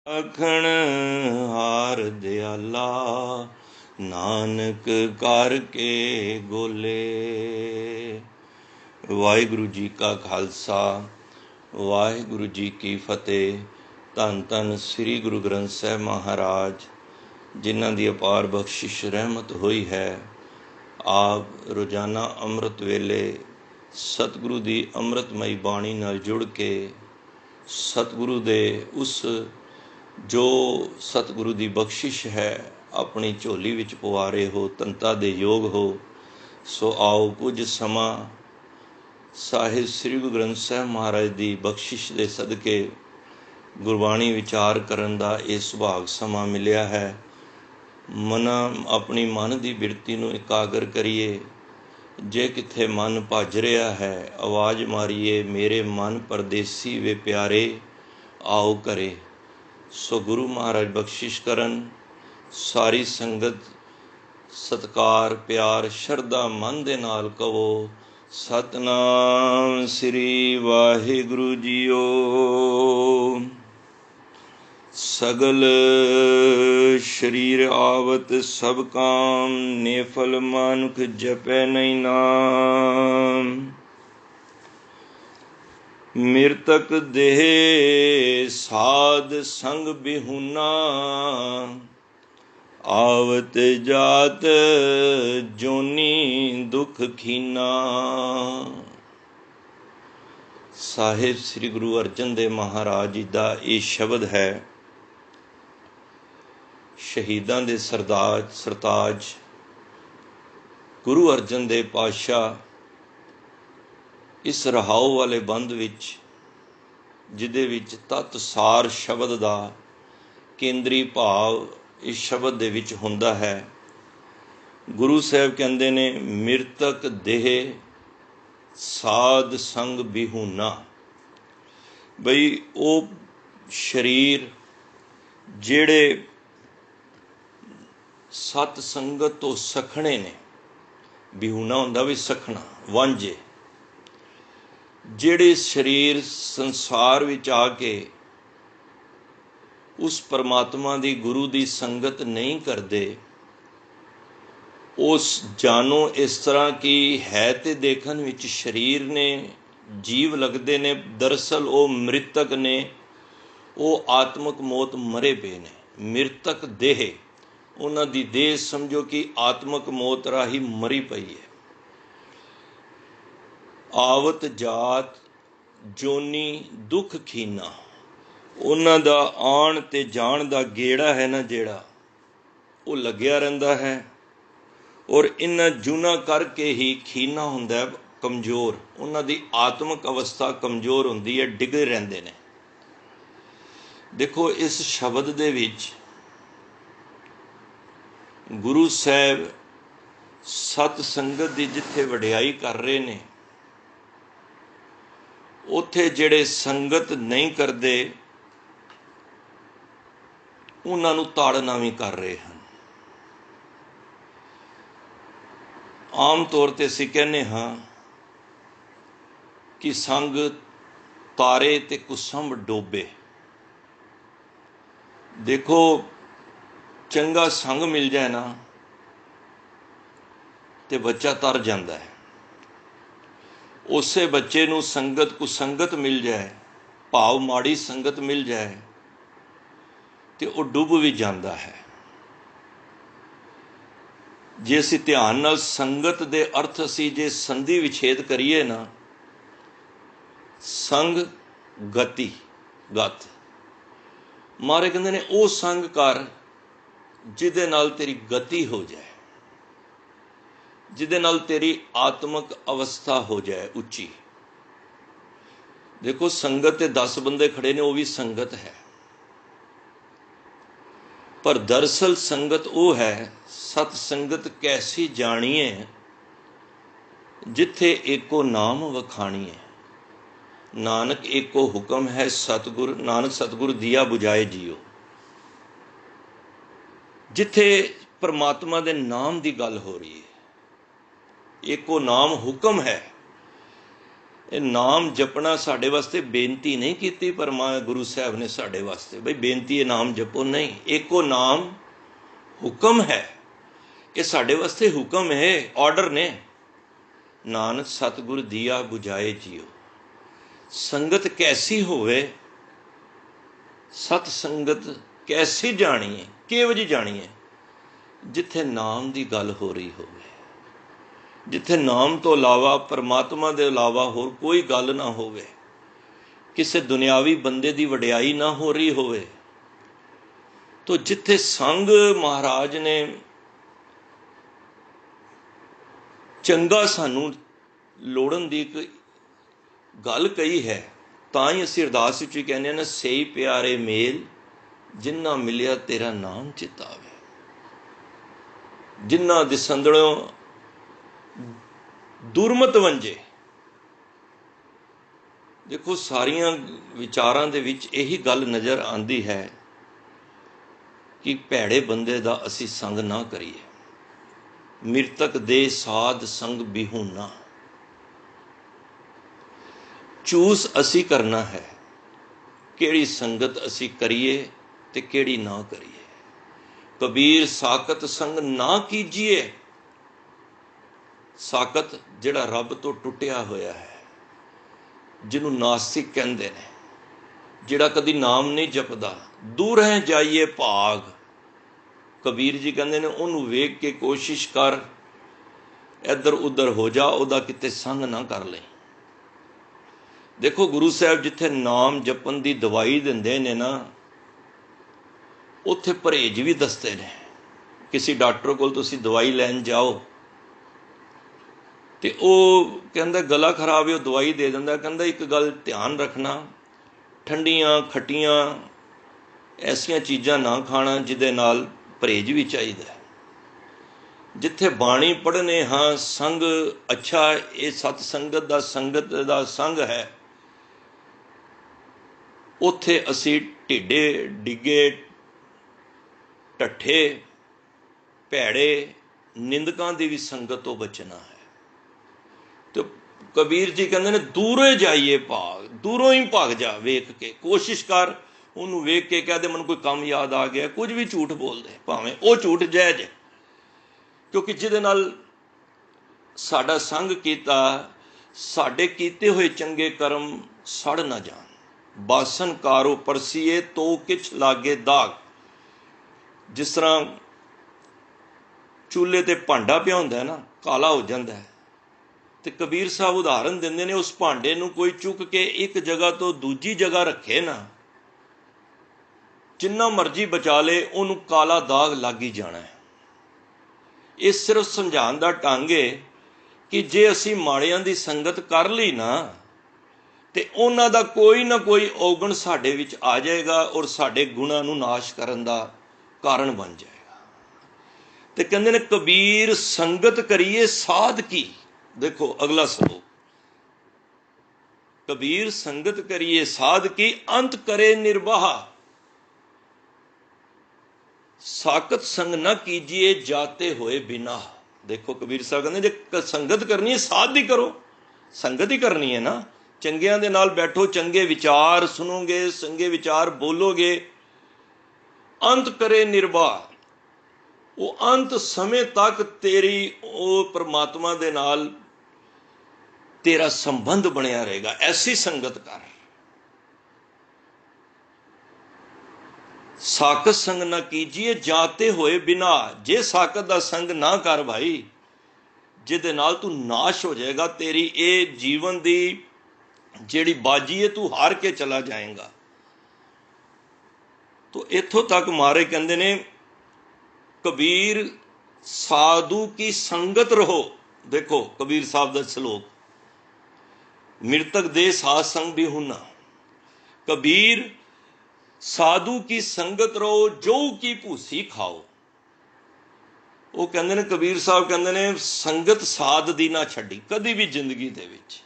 ਆਖਣ ਹਾਰ ਦਿਆਲਾ, ਨਾਨਕ ਕਰਕੇ ਗੋਲੇ। ਵਾਹਿਗੁਰੂ ਜੀ ਕਾ ਖਾਲਸਾ, ਵਾਹਿਗੁਰੂ ਜੀ ਕੀ ਫਤਿਹ। ਧੰਨ ਧੰਨ ਸ੍ਰੀ ਗੁਰੂ ਗ੍ਰੰਥ ਸਾਹਿਬ ਮਹਾਰਾਜ, ਜਿਨ੍ਹਾਂ ਦੀ ਅਪਾਰ ਬਖਸ਼ਿਸ਼ ਰਹਿਮਤ ਹੋਈ ਹੈ। ਆਪ ਰੋਜ਼ਾਨਾ ਅੰਮ੍ਰਿਤ ਵੇਲੇ ਸਤਿਗੁਰੂ ਦੀ ਅੰਮ੍ਰਿਤਮਈ ਬਾਣੀ ਨਾਲ ਜੁੜ ਕੇ ਸਤਿਗੁਰੂ ਦੇ ਉਸ ਜੋ ਸਤਿਗੁਰੂ ਦੀ ਬਖਸ਼ਿਸ਼ ਹੈ ਆਪਣੀ ਝੋਲੀ ਵਿੱਚ ਪਵਾ ਰਹੇ ਹੋ, ਤੰਤਾ ਦੇ ਯੋਗ ਹੋ। ਸੋ ਆਓ ਕੁਝ ਸਮਾਂ ਸਾਹਿਬ ਸ੍ਰੀ ਗੁਰੂ ਗ੍ਰੰਥ ਸਾਹਿਬ ਮਹਾਰਾਜ ਦੀ ਬਖਸ਼ਿਸ਼ ਦੇ ਸਦਕੇ ਗੁਰਬਾਣੀ ਵਿਚਾਰ ਕਰਨ ਦਾ ਇਹ ਸੁਭਾਗ ਸਮਾਂ ਮਿਲਿਆ ਹੈ। ਆਪਣੀ ਮਨ ਦੀ ਬਿਰਤੀ ਨੂੰ ਇਕਾਗਰ ਕਰੀਏ। ਜੇ ਕਿੱਥੇ ਮਨ ਭੱਜ ਰਿਹਾ ਹੈ, ਆਵਾਜ਼ ਮਾਰੀਏ, ਮੇਰੇ ਮਨ ਪਰਦੇਸੀ ਵੇ ਪਿਆਰੇ, ਆਓ ਘਰੇ। ਸੋ ਗੁਰੂ ਮਹਾਰਾਜ ਬਖਸ਼ਿਸ਼ ਕਰਨ। ਸਾਰੀ ਸੰਗਤ ਸਤਿਕਾਰ, ਪਿਆਰ, ਸ਼ਰਧਾ ਮਨ ਦੇ ਨਾਲ ਕਹੋ, ਸਤਿਨਾਮ ਸ੍ਰੀ ਵਾਹਿਗੁਰੂ ਜੀਓ। ਸਗਲ ਸਰੀਰ ਆਵਤ ਸਭ ਕਾਮ, ਨੇਫਲ ਮਾਨੁਖ ਜਪੈ ਨਹੀਂ ਨਾਮ। ਮਿਰਤਕ ਦੇਹ ਸਾਧ ਸੰਗ ਬਿਹੁਨਾ, ਆਵਤ ਜਾਤ ਜੋਨੀ ਦੁਖ ਖੀਨਾ। ਸਾਹਿਬ ਸ੍ਰੀ ਗੁਰੂ ਅਰਜਨ ਦੇਵ ਮਹਾਰਾਜ ਜੀ ਦਾ ਇਹ ਸ਼ਬਦ ਹੈ। ਸ਼ਹੀਦਾਂ ਦੇ ਸਰਤਾਜ ਗੁਰੂ ਅਰਜਨ ਦੇਵ ਪਾਤਸ਼ਾਹ ਇਸ ਰਹਾਉ ਵਾਲੇ ਬੰਦ ਵਿੱਚ, ਜਿਹਦੇ ਵਿੱਚ ਤਤ ਸਾਰ ਸ਼ਬਦ ਦਾ ਕੇਂਦਰੀ ਭਾਵ ਇਸ ਸ਼ਬਦ ਦੇ ਵਿੱਚ ਹੁੰਦਾ ਹੈ। ਗੁਰੂ ਸਾਹਿਬ ਕਹਿੰਦੇ ਨੇ, ਮਿਰਤਕ ਦੇਹ ਸਾਧ ਸੰਗ ਬਿਹੁਨਾ। ਬਈ ਉਹ ਸਰੀਰ ਜਿਹੜੇ ਸਤ ਸੰਗਤ ਤੋਂ ਸਖਣੇ ਨੇ, ਬਿਹੁਨਾ ਹੁੰਦਾ ਵੀ ਸਖਣਾ, ਵਾਂਝੇ। ਜਿਹੜੇ ਸਰੀਰ ਸੰਸਾਰ ਵਿੱਚ ਆ ਕੇ ਉਸ ਪਰਮਾਤਮਾ ਦੀ, ਗੁਰੂ ਦੀ ਸੰਗਤ ਨਹੀਂ ਕਰਦੇ, ਉਸ ਜਾਨੋ ਇਸ ਤਰ੍ਹਾਂ ਕਿ ਹੈ ਤੇ ਦੇਖਣ ਵਿੱਚ ਸਰੀਰ ਨੇ, ਜੀਵ ਲੱਗਦੇ ਨੇ, ਦਰਅਸਲ ਉਹ ਮ੍ਰਿਤਕ ਨੇ। ਉਹ ਆਤਮਕ ਮੌਤ ਮਰੇ ਪਏ ਨੇ। ਮ੍ਰਿਤਕ ਦੇਹ, ਉਹਨਾਂ ਦੀ ਦੇਹ ਸਮਝੋ ਕਿ ਆਤਮਕ ਮੌਤ ਰਾਹੀਂ ਮਰੀ ਪਈ ਹੈ। ਆਵਤ ਜਾਤ ਜੋਨੀ ਦੁੱਖ ਖੀਨਾ, ਉਹਨਾਂ ਦਾ ਆਉਣ ਤੇ ਜਾਣ ਦਾ ਗੇੜਾ ਹੈ ਨਾ ਜਿਹੜਾ, ਉਹ ਲੱਗਿਆ ਰਹਿੰਦਾ ਹੈ। ਔਰ ਇਹਨਾਂ ਜੂਨਾਂ ਕਰਕੇ ਹੀ ਖੀਨਾ ਹੁੰਦਾ, ਕਮਜ਼ੋਰ। ਉਹਨਾਂ ਦੀ ਆਤਮਕ ਅਵਸਥਾ ਕਮਜ਼ੋਰ ਹੁੰਦੀ ਹੈ, ਡਿੱਗੇ ਰਹਿੰਦੇ ਨੇ। ਦੇਖੋ, ਇਸ ਸ਼ਬਦ ਦੇ ਵਿੱਚ ਗੁਰੂ ਸਾਹਿਬ ਸਤ ਸੰਗਤ ਦੀ ਜਿੱਥੇ ਵਡਿਆਈ ਕਰ ਰਹੇ ਨੇ, ਉੱਥੇ ਜਿਹੜੇ ਸੰਗਤ ਨਹੀਂ ਕਰਦੇ ਉਹਨਾਂ ਨੂੰ ਤਾੜਨਾ ਵੀ ਕਰ ਰਹੇ ਹਨ। ਆਮ ਤੌਰ 'ਤੇ ਅਸੀਂ ਕਹਿੰਦੇ ਹਾਂ ਕਿ ਸੰਗ ਤਾਰੇ ਤੇ ਕੁਸੰਭ ਡੋਬੇ। ਦੇਖੋ, ਚੰਗਾ ਸੰਗ ਮਿਲ ਜਾਏ ਨਾ ਤੇ ਬੱਚਾ ਤਰ ਜਾਂਦਾ ਹੈ। ਉਸੇ ਬੱਚੇ ਨੂੰ ਸੰਗਤ ਕੁਸੰਗਤ ਮਿਲ ਜਾਏ, ਭਾਵ ਮਾੜੀ ਸੰਗਤ ਮਿਲ ਜਾਏ, ਤੇ ਉਹ ਡੁੱਬ ਵੀ ਜਾਂਦਾ ਹੈ। ਜੇ ਅਸੀਂ ਧਿਆਨ ਨਾਲ ਸੰਗਤ ਦੇ ਅਰਥ ਅਸੀਂ ਜੇ ਸੰਧੀ ਵਿਛੇਦ ਕਰੀਏ ਨਾ, ਸੰਗ ਗਤੀ ਗਤ, ਮਹਾਰਾਜ ਕਹਿੰਦੇ ਨੇ ਉਹ ਸੰਗ ਕਰ ਜਿਹਦੇ ਨਾਲ ਤੇਰੀ ਗਤੀ ਹੋ ਜਾਏ, ਜਿਹਦੇ ਨਾਲ ਤੇਰੀ ਆਤਮਕ ਅਵਸਥਾ ਹੋ ਜਾਏ ਉੱਚੀ। ਦੇਖੋ, ਸੰਗਤ ਤੇ 10 ਬੰਦੇ ਖੜੇ ਨੇ, ਉਹ ਵੀ ਸੰਗਤ ਹੈ। ਪਰ ਦਰਅਸਲ ਸੰਗਤ ਉਹ ਹੈ, ਸਤ ਸੰਗਤ ਕੈਸੀ ਜਾਣੀਏ, ਜਿੱਥੇ ਏਕੋ ਨਾਮ ਵਖਾਣੀਏ। ਨਾਨਕ ਏਕੋ ਹੁਕਮ ਹੈ ਸਤਿਗੁਰ, ਨਾਨਕ ਸਤਿਗੁਰ ਦੀਆ ਬੁਝਾਏ ਜੀਓ। ਜਿੱਥੇ ਪਰਮਾਤਮਾ ਦੇ ਨਾਮ ਦੀ ਗੱਲ ਹੋ ਰਹੀ ਹੈ, ਏਕੋ ਨਾਮ ਹੁਕਮ ਹੈ। ਇਹ ਨਾਮ ਜਪਣਾ ਸਾਡੇ ਵਾਸਤੇ ਬੇਨਤੀ ਨਹੀਂ ਕੀਤੀ ਪਰ ਗੁਰੂ ਸਾਹਿਬ ਨੇ ਸਾਡੇ ਵਾਸਤੇ, ਬਈ ਬੇਨਤੀ ਇਹ ਨਾਮ ਜਪੋ ਨਹੀਂ, ਇੱਕੋ ਨਾਮ ਹੁਕਮ ਹੈ। ਇਹ ਸਾਡੇ ਵਾਸਤੇ ਹੁਕਮ ਹੈ, ਆਰਡਰ ਨੇ। ਨਾਨਕ ਸਤਿਗੁਰ ਦੀਆ ਬੁਝਾਏ ਜੀਓ। ਸੰਗਤ ਕੈਸੀ ਹੋਵੇ, ਸਤ ਸੰਗਤ ਕੈਸੀ ਜਾਣੀਏ, ਕਿਹੋ ਜਿਹੀ ਜਾਣੀਏ? ਜਿੱਥੇ ਨਾਮ ਦੀ ਗੱਲ ਹੋ ਰਹੀ ਹੋਵੇ, ਜਿੱਥੇ ਨਾਮ ਤੋਂ ਇਲਾਵਾ, ਪਰਮਾਤਮਾ ਦੇ ਇਲਾਵਾ ਹੋਰ ਕੋਈ ਗੱਲ ਨਾ ਹੋਵੇ, ਕਿਸੇ ਦੁਨਿਆਵੀ ਬੰਦੇ ਦੀ ਵਡਿਆਈ ਨਾ ਹੋ ਰਹੀ ਹੋਵੇ। ਤੋ ਜਿੱਥੇ ਸੰਗ ਮਹਾਰਾਜ ਨੇ ਚੰਗਾ ਸਾਨੂੰ ਲੋੜਨ ਦੀ ਇੱਕ ਗੱਲ ਕਹੀ ਹੈ, ਤਾਂ ਹੀ ਅਸੀਂ ਅਰਦਾਸ ਵਿੱਚ ਕਹਿੰਦੇ ਹਾਂ ਨਾ, ਸਹੀ ਪਿਆਰੇ ਮੇਲ ਜਿੰਨਾ ਮਿਲਿਆ ਤੇਰਾ ਨਾਮ ਚਿਤਾਵੇ। ਜਿੰਨਾ ਦਿਸੰਦੜੋਂ ਦੁਰਮਤ ਵੰਜੇ। ਦੇਖੋ, ਸਾਰੀਆਂ ਵਿਚਾਰਾਂ ਦੇ ਵਿੱਚ ਇਹੀ ਗੱਲ ਨਜ਼ਰ ਆਉਂਦੀ ਹੈ ਕਿ ਭੈੜੇ ਬੰਦੇ ਦਾ ਅਸੀਂ ਸੰਗ ਨਾ ਕਰੀਏ। ਮਿਰਤਕ ਦੇ ਸਾਧ ਸੰਗ ਬਿਹੂਨਾ। ਚੂਸ ਅਸੀਂ ਕਰਨਾ ਹੈ, ਕਿਹੜੀ ਸੰਗਤ ਅਸੀਂ ਕਰੀਏ ਤੇ ਕਿਹੜੀ ਨਾ ਕਰੀਏ। ਕਬੀਰ ਸਾਕਤ ਸੰਗ ਨਾ ਕੀਜੀਏ। ਸਾਕਤ ਜਿਹੜਾ ਰੱਬ ਤੋਂ ਟੁੱਟਿਆ ਹੋਇਆ ਹੈ, ਜਿਹਨੂੰ ਨਾਸਤਿਕ ਕਹਿੰਦੇ ਨੇ, ਜਿਹੜਾ ਕਦੀ ਨਾਮ ਨਹੀਂ ਜਪਦਾ। ਦੂਰ ਹੈ ਜਾਈਏ ਭਾਗ। ਕਬੀਰ ਜੀ ਕਹਿੰਦੇ ਨੇ, ਉਹਨੂੰ ਵੇਖ ਕੇ ਕੋਸ਼ਿਸ਼ ਕਰ, ਇੱਧਰ ਉੱਧਰ ਹੋ ਜਾ, ਉਹਦਾ ਕਿਤੇ ਸੰਗ ਨਾ ਕਰ ਲੈ। ਦੇਖੋ, ਗੁਰੂ ਸਾਹਿਬ ਜਿੱਥੇ ਨਾਮ ਜਪਣ ਦੀ ਦਵਾਈ ਦਿੰਦੇ ਨੇ ਨਾ, ਉੱਥੇ ਪਰਹੇਜ਼ ਵੀ ਦੱਸਦੇ ਨੇ। ਕਿਸੇ ਡਾਕਟਰ ਕੋਲ ਤੁਸੀਂ ਦਵਾਈ ਲੈਣ ਜਾਓ ਤੇ ਉਹ ਕਹਿੰਦਾ ਗਲਾ ਖਰਾਬ ਹੈ, ਉਹ ਦਵਾਈ ਦੇ ਦਿੰਦਾ, ਕਹਿੰਦਾ ਇੱਕ ਗੱਲ ਧਿਆਨ ਰੱਖਣਾ, ਠੰਡੀਆਂ ਖੱਟੀਆਂ ਐਸੀਆਂ ਚੀਜ਼ਾਂ ਨਾ ਖਾਣਾ ਜਿਹਦੇ ਨਾਲ ਪਰਹੇਜ਼ ਵੀ ਚਾਹੀਦਾ। ਜਿੱਥੇ ਬਾਣੀ ਪੜ੍ਹਨੇ ਹਾਂ, ਸੰਗ ਅੱਛਾ, ਇਹ ਸਤ ਸੰਗਤ ਦਾ ਸੰਗ ਹੈ, ਉੱਥੇ ਅਸੀਂ ਢਿੱਡੇ ਡਿੱਗੇ, ਢੱਠੇ, ਭੈੜੇ, ਨਿੰਦਕਾਂ ਦੀ ਵੀ ਸੰਗਤ ਤੋਂ ਬਚਣਾ ਹੈ। ਤੇ ਕਬੀਰ ਜੀ ਕਹਿੰਦੇ ਨੇ, ਦੂਰੋਂ ਜਾਈਏ ਭਾਗ। ਦੂਰੋਂ ਹੀ ਭੱਗ ਜਾ, ਵੇਖ ਕੇ ਕੋਸ਼ਿਸ਼ ਕਰ, ਉਹਨੂੰ ਵੇਖ ਕੇ ਕਹਿ ਦੇ ਮੈਨੂੰ ਕੋਈ ਕੰਮ ਯਾਦ ਆ ਗਿਆ। ਕੁਝ ਵੀ ਝੂਠ ਬੋਲਦੇ, ਭਾਵੇਂ ਉਹ ਝੂਠ ਜਾਇਜ਼, ਕਿਉਂਕਿ ਜਿਹਦੇ ਨਾਲ ਸਾਡਾ ਸੰਗ ਕੀਤਾ, ਸਾਡੇ ਕੀਤੇ ਹੋਏ ਚੰਗੇ ਕਰਮ ਸੜ ਨਾ ਜਾਣ। ਬਾਸਨ ਕਾਰੋ ਪਰਸੀਏ ਤੋ ਕਿਛ ਲਾਗੇ ਦਾਗ। ਜਿਸ ਤਰ੍ਹਾਂ ਚੁੱਲ੍ਹੇ ਤੇ ਭਾਂਡਾ ਪਿਆ ਹੁੰਦਾ ਨਾ, ਕਾਲਾ ਹੋ ਜਾਂਦਾ ਹੈ, ਤੇ ਕਬੀਰ ਸਾਹਿਬ ਉਦਾਹਰਨ ਦਿੰਦੇ ਨੇ, ਉਸ ਭਾਂਡੇ ਨੂੰ ਕੋਈ ਚੁੱਕ ਕੇ ਇੱਕ ਜਗ੍ਹਾ ਤੋਂ ਦੂਜੀ ਜਗ੍ਹਾ ਰੱਖੇ ਨਾ, ਜਿੰਨਾ ਮਰਜ਼ੀ ਬਚਾ ਲੇ, ਉਹਨੂੰ ਕਾਲਾ ਦਾਗ ਲੱਗ ਹੀ ਜਾਣਾ ਹੈ। ਇਹ ਸਿਰਫ ਸਮਝਾਉਣ ਦਾ ਢੰਗ ਹੈ ਕਿ ਜੇ ਅਸੀਂ ਮਾੜਿਆਂ ਦੀ ਸੰਗਤ ਕਰ ਲਈ ਨਾ, ਤੇ ਉਹਨਾਂ ਦਾ ਕੋਈ ਨਾ ਕੋਈ ਔਗਣ ਸਾਡੇ ਵਿੱਚ ਆ ਜਾਏਗਾ ਔਰ ਸਾਡੇ ਗੁਣਾਂ ਨੂੰ ਨਾਸ਼ ਕਰਨ ਦਾ ਕਾਰਨ ਬਣ ਜਾਏਗਾ। ਤੇ ਕਹਿੰਦੇ ਨੇ, ਕਬੀਰ ਸੰਗਤ ਕਰੀਏ ਸਾਧ ਕੀ। ਦੇਖੋ ਅਗਲਾ ਸਲੋਕ, ਕਬੀਰ ਸੰਗਤ ਕਰੀਏ ਸਾਧ ਕੀ, ਅੰਤ ਕਰੇ ਨਿਰਵਾਹ। ਸਾਕਤ ਸੰਗ ਨਾ ਕੀਜੀਏ ਜਾਤੇ ਹੋਏ ਬਿਨਾ। ਦੇਖੋ, ਕਬੀਰ ਸਾਹਿਬ ਕਹਿੰਦੇ, ਜੇ ਸੰਗਤ ਕਰਨੀ ਹੈ ਸਾਧ ਦੀ ਕਰੋ। ਸੰਗਤ ਹੀ ਕਰਨੀ ਹੈ ਨਾ, ਚੰਗਿਆਂ ਦੇ ਨਾਲ ਬੈਠੋ, ਚੰਗੇ ਵਿਚਾਰ ਸੁਣੋਗੇ, ਚੰਗੇ ਵਿਚਾਰ ਬੋਲੋਗੇ। ਅੰਤ ਕਰੇ ਨਿਰਵਾਹ। ਉਹ ਅੰਤ ਸਮੇਂ ਤੱਕ ਤੇਰੀ ਉਹ ਪਰਮਾਤਮਾ ਦੇ ਨਾਲ ਤੇਰਾ ਸੰਬੰਧ ਬਣਿਆ ਰਹੇਗਾ। ਐਸੀ ਸੰਗਤ ਕਰ। ਸਾਕਤ ਸੰਗ ਨਾ ਕੀਜੀਏ ਜਾਤੇ ਹੋਏ ਬਿਨਾ। ਜੇ ਸਾਕਤ ਦਾ ਸੰਗ ਨਾ ਕਰ ਭਾਈ, ਜਿਹਦੇ ਨਾਲ ਤੂੰ ਨਾਸ਼ ਹੋ ਜਾਏਗਾ, ਤੇਰੀ ਇਹ ਜੀਵਨ ਦੀ ਜਿਹੜੀ ਬਾਜੀ ਹੈ, ਤੂੰ ਹਾਰ ਕੇ ਚਲਾ ਜਾਏਗਾ। ਤੋ ਇੱਥੋਂ ਤੱਕ ਮਾਰੇ ਕਹਿੰਦੇ ਨੇ, ਕਬੀਰ ਸਾਧੂ ਕੀ ਸੰਗਤ ਰਹੋ। ਦੇਖੋ ਕਬੀਰ ਸਾਹਿਬ ਦਾ ਸ਼ਲੋਕ, ਮਿਰਤਕ ਦੇ ਸਾਧ ਸੰਗ ਵੀ ਹੁਨਾ। ਕਬੀਰ ਸਾਧੂ ਕੀ ਸੰਗਤ ਰਹੋ, ਜੋ ਕੀ ਭੂਸੀ ਖਾਓ। ਉਹ ਕਹਿੰਦੇ ਨੇ, ਕਬੀਰ ਸਾਹਿਬ ਕਹਿੰਦੇ ਨੇ, ਸੰਗਤ ਸਾਧ ਦੀ ਨਾ ਛੱਡੀ ਕਦੀ ਵੀ ਜ਼ਿੰਦਗੀ ਦੇ ਵਿੱਚ।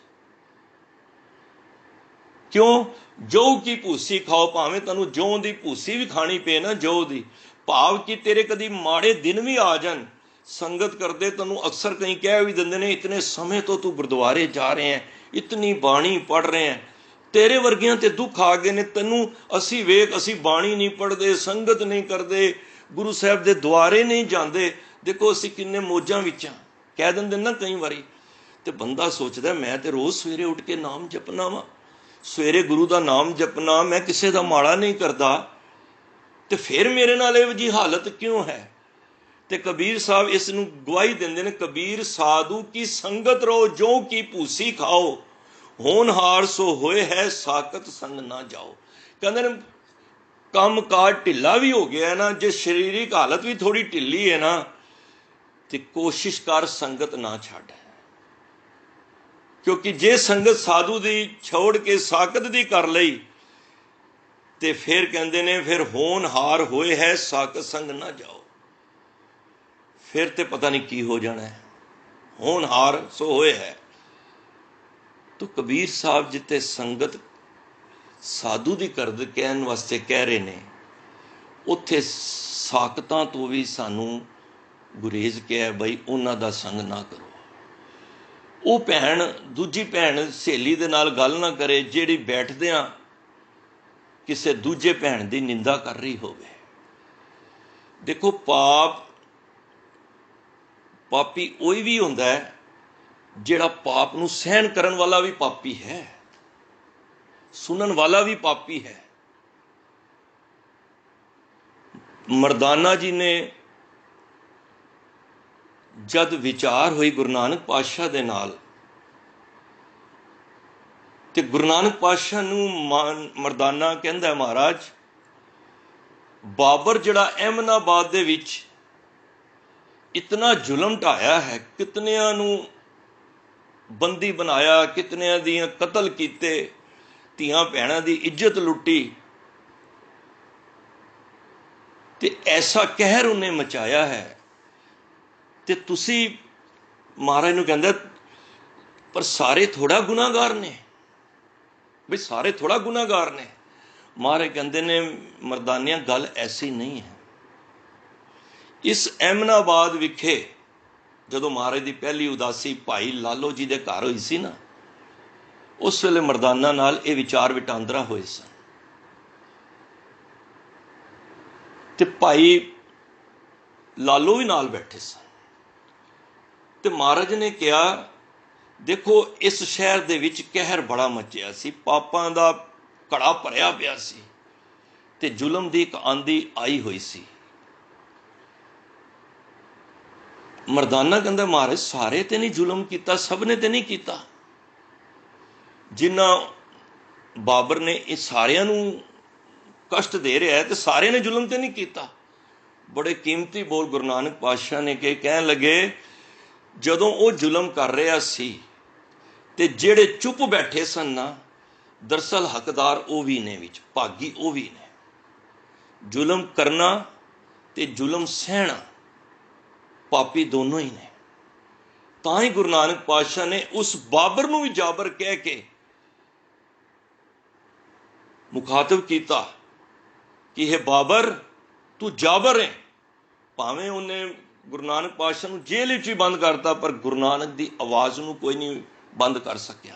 ਕਿਉਂ? ਜੌ ਕੀ ਭੂਸੀ ਖਾਓ। ਭਾਵੇਂ ਤੁਹਾਨੂੰ ਜੌਂ ਦੀ ਭੂਸੀ ਵੀ ਖਾਣੀ ਪਏ ਨਾ, ਜੌਂ ਦੀ, ਭਾਵ ਕਿ ਤੇਰੇ ਕਦੀ ਮਾੜੇ ਦਿਨ ਵੀ ਆ ਜਾਣ, ਸੰਗਤ ਕਰਦੇ ਤੈਨੂੰ ਅਕਸਰ ਕਈ ਕਹਿ ਵੀ ਦਿੰਦੇ ਨੇ, ਇਤਨੇ ਸਮੇਂ ਤੋਂ ਤੂੰ ਗੁਰਦੁਆਰੇ ਜਾ ਰਹੇ ਹੈ, इतनी बाणी पढ़ रहे हैं, तेरे वर्गियां ते दुख आ गए ने, तैनू असी वेख, असी बाणी नहीं पढ़ते, संगत नहीं करते, गुरु साहब के द्वारे नहीं जाते, देखो असी किन्ने मौजां विच हां, कह दिंदे ना कई वारी। तो बंदा सोचदा मैं तो रोज़ सवेरे उठ के नाम जपना वा, सवेरे गुरु का नाम जपना, मैं किसी का माड़ा नहीं करता, तो फिर मेरे नाल इहो जी हालत क्यों है। तो कबीर साहब इस नूं गवाही देंदे ने, कबीर साधु की संगत रहो, जो की भूसी खाओ, होनहार सो होए है, साकत संग ना जाओ। कहते ने काम काज ढिला भी हो गया है ना, जे शरीरिक हालत भी थोड़ी ढिली है ना, तो कोशिश कर संगत ना छड्ड, क्योंकि जे संगत साधु दी छोड़ के साकत दी कर लई, ते फिर कहते ने फिर होनहार होए है, साकत संग ना जाओ, फिर तो पता नहीं की हो जाना है। होनहार सो होए है, तो कबीर साहब जिते संगत साधु की कर कहन वास्ते कह रहे ने, उत्थे साकतां तो भी सानू गुरेज किया बई उन्हां दा संग ना करो। वो भैन दूजी भैन सहेली दे नाल गल ना करे जिहड़ी बैठदियां किसी दूजे भैन की निंदा कर रही होवे। देखो पापी कोई भी हुंदा है, जिहड़ा पाप नूं सहन करन वाला भी पापी है, सुनन वाला भी पापी है। मरदाना जी ने जद विचार हुई गुरु नानक पातशाह दे नाल, ते गुरु नानक पातशाह नूं मरदाना कहंदा है, महाराज बाबर जिहड़ा अहमदाबाद दे विच इतना जुलम ढाया है, कितनियां नूं बंदी बनाया, कितनियां दियां कतल कीते, धीआं भैणां दी इज्जत लुट्टी, ते ऐसा कहर उन्हें मचाया है, ते तुसी महाराज नूं कहंदा पर सारे थोड़ा गुनाहगार ने, बई सारे थोड़ा गुनाहगार ने। महाराज कहंदे ने मरदानिया गल ऐसी नहीं है। इस अहमदाबाद विखे जदों महाराज की पहली उदासी भाई लालो जी के घर हुई सी ना, उस वेले मरदाना नाल ये विचार विटांदरा होए सन, ते भाई लालो भी नाल बैठे सन। ते महाराज ने कहा, देखो इस शहर दे विच कहर बड़ा मचिया सी, पापां दा घड़ा भरिया पिया सी, ते जुलम दी एक आंधी आई हुई सी। मरदाना कहंदा महाराज सारे ते नहीं जुलम कीता, सब ने ते नहीं कीता, जिन्ना बाबर ने ये सारियां नूं कष्ट दे रहा है, तो सारे ने जुलम ते नहीं कीता। बड़े कीमती बोल गुरु नानक पातशाह ने कहन लगे, जदों वो जुलम कर रहा सी ते जेड़े चुप बैठे सन ना, दरअसल हकदार वो भी ने, विच भागी वो भी ने। जुलम करना ते जुलम सहना पापी दोनों ही ने। तां ही गुरु नानक पातशाह ने उस बाबर नूं भी जाबर कह के मुखातब किया कि हे बाबर तू जाबर है। भावें उन्हें गुरु नानक पातशाह नूं जेल विच भी बंद करता, पर गुरु नानक की आवाज़ नूं कोई नहीं बंद कर सकिया।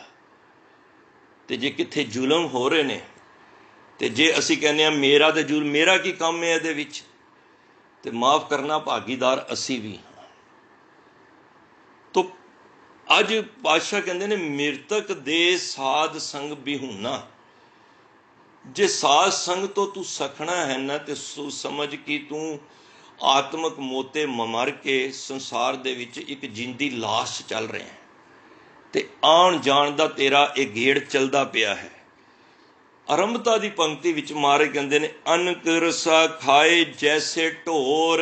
ते जे कित्थे जुलम हो रहे ने, ते जे असी कहने आ मेरा ते जुलम, मेरा की काम है इहदे विच, ते माफ़ करना भागीदार असी भी हाँ। तो अज पातशाह कहंदे ने मृतक दे साध संग बिहूना, जे साध संग तो तू सखना है ना, ते समझ कि तू आत्मक मोते मर के संसार दे विच एक जिंदी लाश चल रहे हैं, ते आन जान दा तेरा एक गेड़ चलदा पिया है। आरंभता दी पंक्ति विच महाराज कहंदे ने, अनक रसा खाए जैसे ढोर।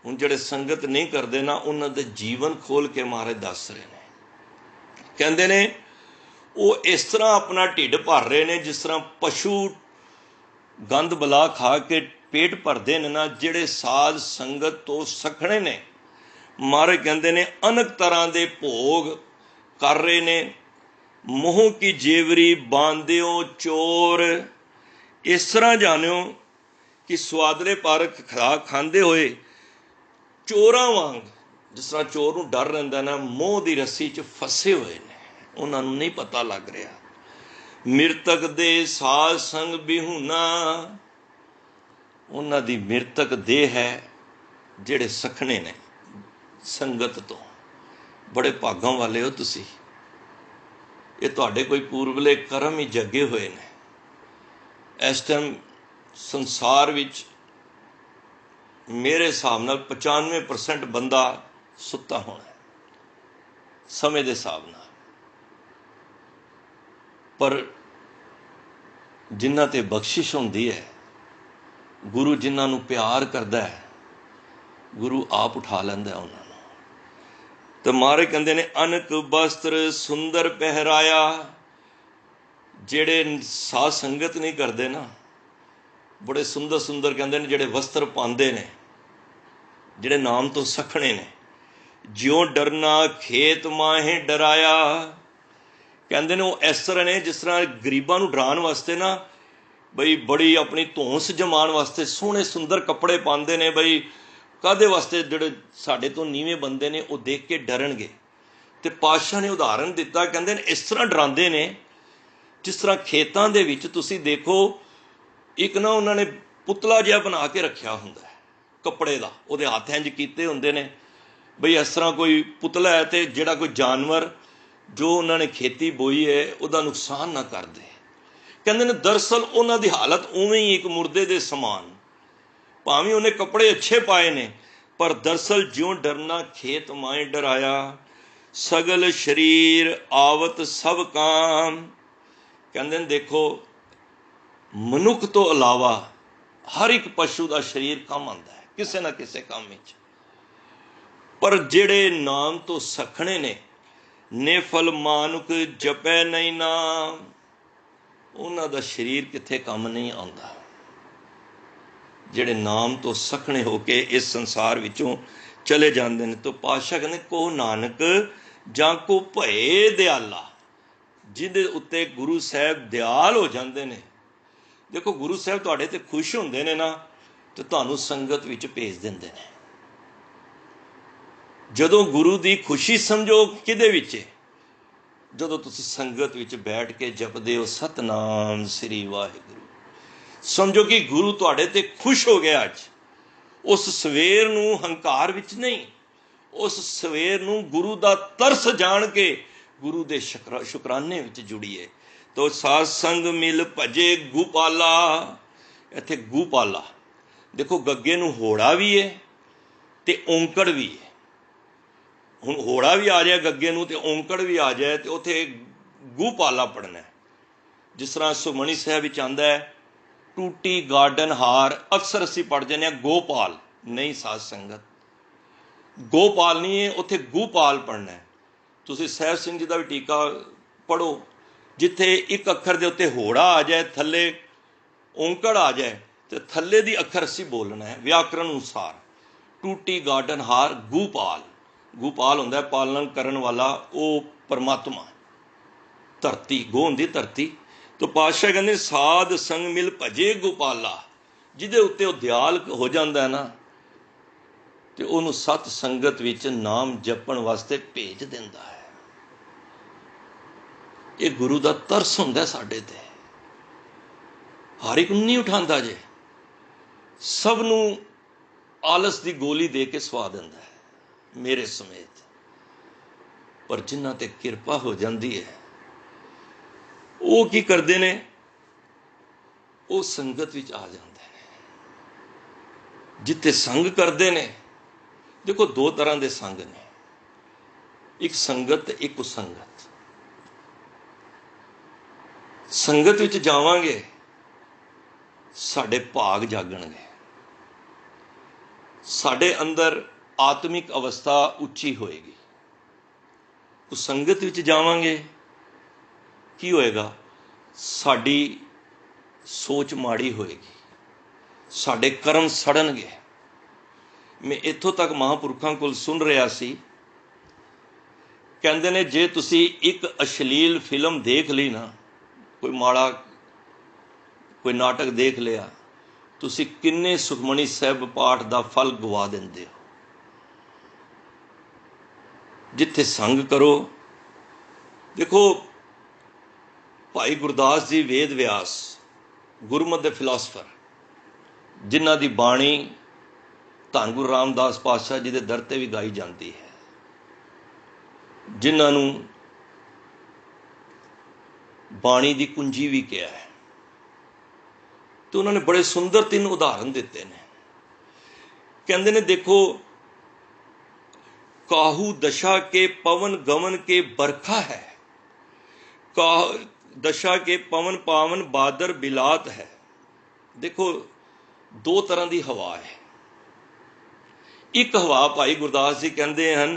हुण जिहड़े संगत नहीं करते ना, उन्हां दे जीवन खोल के महाराज दस रहे ने। कहंदे ने वो इस तरह अपना ढिड भर रहे ने जिस तरह पशु गंद बला खा के पेट भरते हैं ना, जिहड़े साध संगत तो सखणे ने, महाराज कहंदे ने अनक तरह के भोग कर रहे ने। मोह की जेवरी बांधियो चोर। इस तरह जानियो कि स्वादले पारक खुराक खांदे होए चोरां वांग, जिस तरह चोर नूं डर रहिंदा ना, मोह की रस्सी च फसे हुए ने, ਉਹਨਾਂ ਨੂੰ ਨਹੀਂ ਪਤਾ ਲੱਗ ਰਿਹਾ। ਮਿਰਤਕ ਦੇ ਸਾਧ ਸੰਗ ਬਿਹੂਨਾ, ਉਹਨਾਂ ਦੀ ਮਿਰਤਕ ਦੇਹ ਹੈ ਜਿਹੜੇ ਸਖਣੇ ਨੇ ਸੰਗਤ ਤੋਂ। ਬੜੇ ਭਾਗਾਂ ਵਾਲੇ ਹੋ ਤੁਸੀਂ, ਇਹ ਤੁਹਾਡੇ ਕੋਈ ਪੂਰਬਲੇ ਕਰਮ ਹੀ ਜਗੇ ਹੋਏ ਨੇ। ਇਸ ਟਾਈਮ ਸੰਸਾਰ ਵਿੱਚ ਮੇਰੇ ਹਿਸਾਬ ਨਾਲ 95% ਬੰਦਾ ਸੁੱਤਾ ਹੋਣਾ ਸਮੇਂ ਦੇ ਹਿਸਾਬ ਨਾਲ, ਪਰ ਜਿਨ੍ਹਾਂ ਤੇ ਬਖਸ਼ਿਸ਼ ਹੁੰਦੀ ਹੈ, ਗੁਰੂ ਜਿਨ੍ਹਾਂ ਨੂੰ ਪਿਆਰ ਕਰਦਾ ਹੈ, ਗੁਰੂ ਆਪ ਉਠਾ ਲੈਂਦਾ ਉਹਨਾਂ ਨੂੰ। ਤੇ ਮਹਾਰਾਜ ਕਹਿੰਦੇ ਨੇ ਅਨਕ ਬਸਤਰ ਸੁੰਦਰ ਪਹਿਰਾਇਆ। ਜਿਹੜੇ ਸਾਧ ਸੰਗਤ ਨਹੀਂ ਕਰਦੇ ਨਾ, ਬੜੇ ਸੁੰਦਰ ਸੁੰਦਰ ਕਹਿੰਦੇ ਨੇ ਜਿਹੜੇ ਵਸਤਰ ਪਾਉਂਦੇ ਨੇ, ਜਿਹੜੇ ਨਾਮ ਤੋਂ ਸਖਣੇ ਨੇ। ਜਿਉਂ ਡਰਨਾ ਖੇਤ ਮਾਹੇ ਡਰਾਇਆ, ਕਹਿੰਦੇ ਨੇ ਉਹ ਇਸ ਤਰ੍ਹਾਂ ਨੇ ਜਿਸ ਤਰ੍ਹਾਂ ਗਰੀਬਾਂ ਨੂੰ ਡਰਾਉਣ ਵਾਸਤੇ ਨਾ ਬਈ ਬੜੀ ਆਪਣੀ ਧੌਂਸ ਜਮਾਉਣ ਵਾਸਤੇ ਸੋਹਣੇ ਸੁੰਦਰ ਕੱਪੜੇ ਪਾਉਂਦੇ ਨੇ। ਬਈ ਕਾਹਦੇ ਵਾਸਤੇ? ਜਿਹੜੇ ਸਾਡੇ ਤੋਂ ਨੀਵੇਂ ਬੰਦੇ ਨੇ ਉਹ ਦੇਖ ਕੇ ਡਰਨਗੇ। ਤੇ ਪਾਤਸ਼ਾਹ ਨੇ ਉਦਾਹਰਨ ਦਿੱਤਾ, ਕਹਿੰਦੇ ਨੇ ਇਸ ਤਰ੍ਹਾਂ ਡਰਾਉਂਦੇ ਨੇ ਜਿਸ ਤਰ੍ਹਾਂ ਖੇਤਾਂ ਦੇ ਵਿੱਚ ਤੁਸੀਂ ਦੇਖੋ ਇੱਕ ਨਾ ਉਹਨਾਂ ਨੇ ਪੁਤਲਾ ਜਿਹਾ ਬਣਾ ਕੇ ਰੱਖਿਆ ਹੁੰਦਾ ਹੈ ਕੱਪੜੇ ਦਾ, ਉਹਦੇ ਹੱਥ ਇੰਝ ਕੀਤੇ ਹੁੰਦੇ ਨੇ ਬਈ ਇਸ ਤਰ੍ਹਾਂ ਕੋਈ ਪੁਤਲਾ ਹੈ ਤੇ ਜਿਹੜਾ ਕੋਈ ਜਾਨਵਰ ਜੋ ਉਹਨਾਂ ਨੇ ਖੇਤੀ ਬੋਈ ਹੈ ਉਹਦਾ ਨੁਕਸਾਨ ਨਾ ਕਰਦੇ। ਕਹਿੰਦੇ ਨੇ ਦਰਅਸਲ ਉਹਨਾਂ ਦੀ ਹਾਲਤ ਉਵੇਂ ਹੀ ਇੱਕ ਮੁਰਦੇ ਦੇ ਸਮਾਨ, ਭਾਵੇਂ ਉਹਨੇ ਕੱਪੜੇ ਅੱਛੇ ਪਾਏ ਨੇ, ਪਰ ਦਰਅਸਲ ਜਿਉਂ ਡਰਨਾ ਖੇਤ ਮਾਏ ਡਰਾਇਆ, ਸਗਲ ਸਰੀਰ ਆਵਤ ਸਭ ਕਾਮ। ਕਹਿੰਦੇ ਨੇ ਦੇਖੋ ਮਨੁੱਖ ਤੋਂ ਇਲਾਵਾ ਹਰ ਇੱਕ ਪਸ਼ੂ ਦਾ ਸਰੀਰ ਕੰਮ ਆਉਂਦਾ ਹੈ ਕਿਸੇ ਨਾ ਕਿਸੇ ਕੰਮ ਵਿੱਚ, ਪਰ ਜਿਹੜੇ ਨਾਮ ਤੋਂ ਸਖਣੇ ਨੇ, ਨੇਫਲ ਮਾਨੁਕ ਜਪੈ ਨਹੀਂ ਨਾਮ, ਉਹਨਾਂ ਦਾ ਸਰੀਰ ਕਿੱਥੇ ਕੰਮ ਨਹੀਂ ਆਉਂਦਾ। ਜਿਹੜੇ ਨਾਮ ਤੋਂ ਸਖਣੇ ਹੋ ਕੇ ਇਸ ਸੰਸਾਰ ਵਿੱਚੋਂ ਚਲੇ ਜਾਂਦੇ ਨੇ। ਤਾਂ ਪਾਤਸ਼ਾਹ ਕਹਿੰਦੇ ਕੋ ਨਾਨਕ ਜਾਂ ਕੋ ਭਏ ਦਿਆਲਾ, ਜਿਹਦੇ ਉੱਤੇ ਗੁਰੂ ਸਾਹਿਬ ਦਿਆਲ ਹੋ ਜਾਂਦੇ ਨੇ। ਦੇਖੋ ਗੁਰੂ ਸਾਹਿਬ ਤੁਹਾਡੇ ਤੇ ਖੁਸ਼ ਹੁੰਦੇ ਨੇ ਨਾ, ਤੇ ਤੁਹਾਨੂੰ ਸੰਗਤ ਵਿੱਚ ਭੇਜ ਦਿੰਦੇ ਨੇ। ਜਦੋਂ ਗੁਰੂ ਦੀ ਖੁਸ਼ੀ ਸਮਝੋ ਕਿਹਦੇ ਵਿੱਚ ਹੈ? ਜਦੋਂ ਤੁਸੀਂ ਸੰਗਤ ਵਿੱਚ ਬੈਠ ਕੇ ਜਪਦੇ ਹੋ ਸਤਨਾਮ ਸ੍ਰੀ ਵਾਹਿਗੁਰੂ, ਸਮਝੋ ਕਿ ਗੁਰੂ ਤੁਹਾਡੇ ਤੇ ਖੁਸ਼ ਹੋ ਗਿਆ। ਅੱਜ ਉਸ ਸਵੇਰ ਨੂੰ ਹੰਕਾਰ ਵਿੱਚ ਨਹੀਂ, ਉਸ ਸਵੇਰ ਨੂੰ ਗੁਰੂ ਦਾ ਤਰਸ ਜਾਣ ਕੇ ਗੁਰੂ ਦੇ ਸ਼ੁਕਰਾਨੇ ਵਿੱਚ ਜੁੜੀਏ। ਤੋ ਸਾਧ ਸੰਗ ਮਿਲ ਭਜੇ ਗੋਪਾਲਾ। ਇੱਥੇ ਗੋਪਾਲਾ ਦੇਖੋ, ਗੱਗੇ ਨੂੰ ਹੋੜਾ ਵੀ ਹੈ ਤੇ ਔਂਕੜ ਵੀ ਹੈ। ਹੁਣ ਹੋੜਾ ਵੀ ਆ ਜਾਏ ਗੱਗੇ ਨੂੰ ਤੇ ਔਂਕੜ ਵੀ ਆ ਜਾਏ ਤੇ ਉੱਥੇ ਗੋਪਾਲਾ ਪੜ੍ਹਨਾ। ਜਿਸ ਤਰ੍ਹਾਂ ਸੁਖਮਨੀ ਸਾਹਿਬ ਵਿੱਚ ਆਉਂਦਾ ਹੈ ਟੂਟੀ ਗਾਰਡਨ ਹਾਰ, ਅਕਸਰ ਅਸੀਂ ਪੜ੍ਹ ਜਾਂਦੇ ਹਾਂ ਗੋਪਾਲ। ਨਹੀਂ ਸਾਧ ਸੰਗਤ, ਗੋਪਾਲ ਨਹੀਂ ਹੈ, ਉੱਥੇ ਗੋਪਾਲ ਪੜ੍ਹਨਾ ਹੈ। ਤੁਸੀਂ ਸਾਹਿਬ ਸਿੰਘ ਜੀ ਦਾ ਵੀ ਟੀਕਾ ਪੜ੍ਹੋ, ਜਿੱਥੇ ਇੱਕ ਅੱਖਰ ਦੇ ਉੱਤੇ ਹੋੜਾ ਆ ਜਾਏ, ਥੱਲੇ ਔਂਕੜ ਆ ਜਾਏ, ਤੇ ਥੱਲੇ ਦੀ ਅੱਖਰ ਅਸੀਂ ਬੋਲਣਾ ਹੈ ਵਿਆਕਰਨ ਅਨੁਸਾਰ। ਟੂਟੀ ਗਾਰਡਨ ਹਾਰ ਗੋਪਾਲ। ਗੋਪਾਲ ਹੁੰਦਾ ਪਾਲਣ ਕਰਨ ਵਾਲਾ, ਉਹ ਪਰਮਾਤਮਾ। ਧਰਤੀ ਗੋ ਹੁੰਦੀ ਧਰਤੀ। ਤਾਂ ਪਾਤਸ਼ਾਹ ਕਹਿੰਦੇ ਸਾਧ ਸੰਗ ਮਿਲ ਭਜੇ ਗੋਪਾਲਾ, ਜਿਹਦੇ ਉੱਤੇ ਉਹ ਦਿਆਲ ਹੋ ਜਾਂਦਾ ਹੈ ਨਾ, ਤੇ ਉਹਨੂੰ ਸਤ ਸੰਗਤ ਵਿੱਚ ਨਾਮ ਜਪਣ ਵਾਸਤੇ ਭੇਜ ਦਿੰਦਾ ਹੈ। ਇਹ ਗੁਰੂ ਦਾ ਤਰਸ ਹੁੰਦਾ ਸਾਡੇ ਤੇ। ਹਰ ਇੱਕ ਨੂੰ ਨਹੀਂ ਉਠਾਉਂਦਾ ਜੇ, ਸਭ ਨੂੰ ਆਲਸ ਦੀ ਗੋਲੀ ਦੇ ਕੇ ਸਵਾ ਦਿੰਦਾ ਹੈ ਮੇਰੇ ਸਮੇਤ। ਪਰ ਜਿਨ੍ਹਾਂ ਤੇ ਕਿਰਪਾ ਹੋ ਜਾਂਦੀ ਹੈ ਉਹ ਕੀ ਕਰਦੇ ਨੇ? ਉਹ ਸੰਗਤ ਵਿੱਚ ਆ ਜਾਂਦੇ ਨੇ। ਜਿੱਥੇ ਸੰਗ ਕਰਦੇ ਨੇ, ਦੇਖੋ ਦੋ ਤਰ੍ਹਾਂ ਦੇ ਸੰਗ ਨੇ, ਇੱਕ ਸੰਗਤ ਤੇ ਇੱਕ ਕੁਸੰਗਤ। ਸੰਗਤ ਵਿੱਚ ਜਾਵਾਂਗੇ ਸਾਡੇ ਭਾਗ ਜਾਗਣਗੇ, ਸਾਡੇ ਅੰਦਰ ਆਤਮਿਕ ਅਵਸਥਾ ਉੱਚੀ ਹੋਏਗੀ। ਕੁਸੰਗਤ ਵਿੱਚ ਜਾਵਾਂਗੇ ਕੀ ਹੋਏਗਾ? ਸਾਡੀ ਸੋਚ ਮਾੜੀ ਹੋਏਗੀ, ਸਾਡੇ ਕਰਮ ਸੜਨਗੇ। ਮੈਂ ਇੱਥੋਂ ਤੱਕ ਮਹਾਂਪੁਰਖਾਂ ਕੋਲ ਸੁਣ ਰਿਹਾ ਸੀ, ਕਹਿੰਦੇ ਨੇ ਜੇ ਤੁਸੀਂ ਇੱਕ ਅਸ਼ਲੀਲ ਫਿਲਮ ਦੇਖ ਲਈ ਨਾ, ਕੋਈ ਮਾੜਾ ਕੋਈ ਨਾਟਕ ਦੇਖ ਲਿਆ, ਤੁਸੀਂ ਕਿੰਨੇ ਸੁਖਮਨੀ ਸਾਹਿਬ ਪਾਠ ਦਾ ਫਲ ਗਵਾ ਦਿੰਦੇ ਹੋ। ਜਿੱਥੇ ਸੰਗ ਕਰੋ देखो भाई गुरदास जी वेद व्यास गुरमत के फिलासफर, जिन्हां दी बाणी धन गुरु रामदास पातशाह जी के दर ते भी गाई जाती है, जिन्हां नूं बाणी की कुंजी भी कहा है, तो उन्होंने बड़े सुंदर 3 उदाहरण दिते हैं। कहते ने देखो, काहू दशा के पवन गमन के बरखा है, दशा के पवन पावन बादर बिलात है। देखो 2 तरह की हवा है। एक हवा भाई गुरदास जी कहते हैं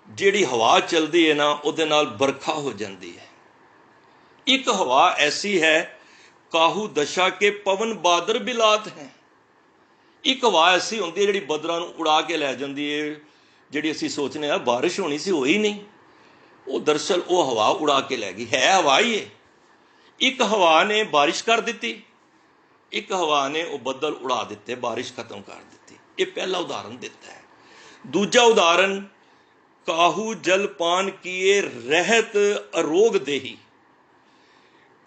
जिहड़ी हवा चलती है ना उहदे नाल बरखा हो जाती है। एक हवा ऐसी है काहू दशा के पवन बादर बिलात है। एक हवा ऐसी होंदी है जिहड़ी बदरां नूं उड़ा के लै जाती है, जिहड़ी असीं सोचने आ बारिश होनी सी, होई नहीं, वो दरअसल वो हवा उड़ा के लै गई। है हवा ही है। एक हवा ने बारिश कर दी, एक हवा ने वो बदल उड़ा दिते, बारिश खत्म कर दी। ये पहला उदाहरण दिता है। दूजा उदाहरण, काहू जलपान किए रहत अरोग देही,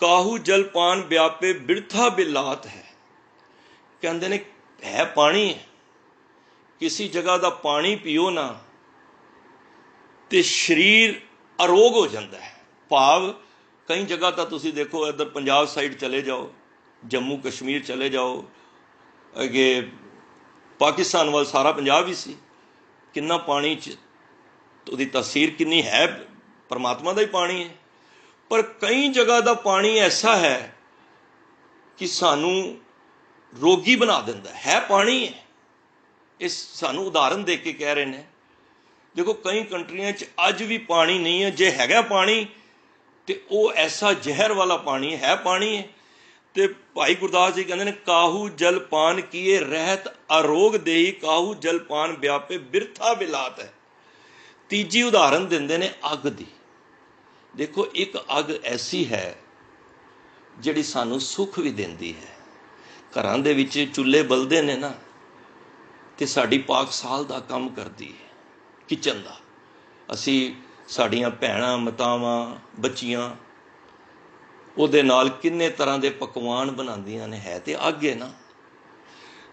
काहू जलपान व्यापे बिरथा बिलात है। कहते ने है पानी है, किसी जगह का पानी पियो ना तो शरीर अरोग हो जाता है। भाव कई जगह तो तुसी देखो, इधर पंजाब साइड चले जाओ, जम्मू कश्मीर चले जाओ, अगे पाकिस्तान वाल सारा पंजाब ही सी, किन्ना पानी च तो उसकी तसीर किन्नी है, परमात्मा का ही पानी है। पर कई जगह का पानी ऐसा है कि सानू रोगी बना देता है पानी है। इस सानू उदाहरण दे के कह रहे हैं। देखो कई कंट्रियां च अज भी पानी नहीं है, जे हैगा पानी तो वो ऐसा जहर वाला पानी है पानी है। तो भाई गुरदास जी कहते हैं काहू जलपान किए रहत अरोग देही, काहू जलपान व्यापे बिरथा बिलात है। तीजी उदाहरण देंदे ने अग दी। देखो एक अग ऐसी है जिहड़ी सानू सुख भी देंदी है। घरां दे विच चुल्हे बलदे ने ना, ते साडी पाकसाल दा काम करदी है, किचन दा। असी साड़ियां भैणां मातावां बच्चियां ਉਹਦੇ ਨਾਲ किन्ने तरह के पकवान बनांदियां ने, है तो अग है ना।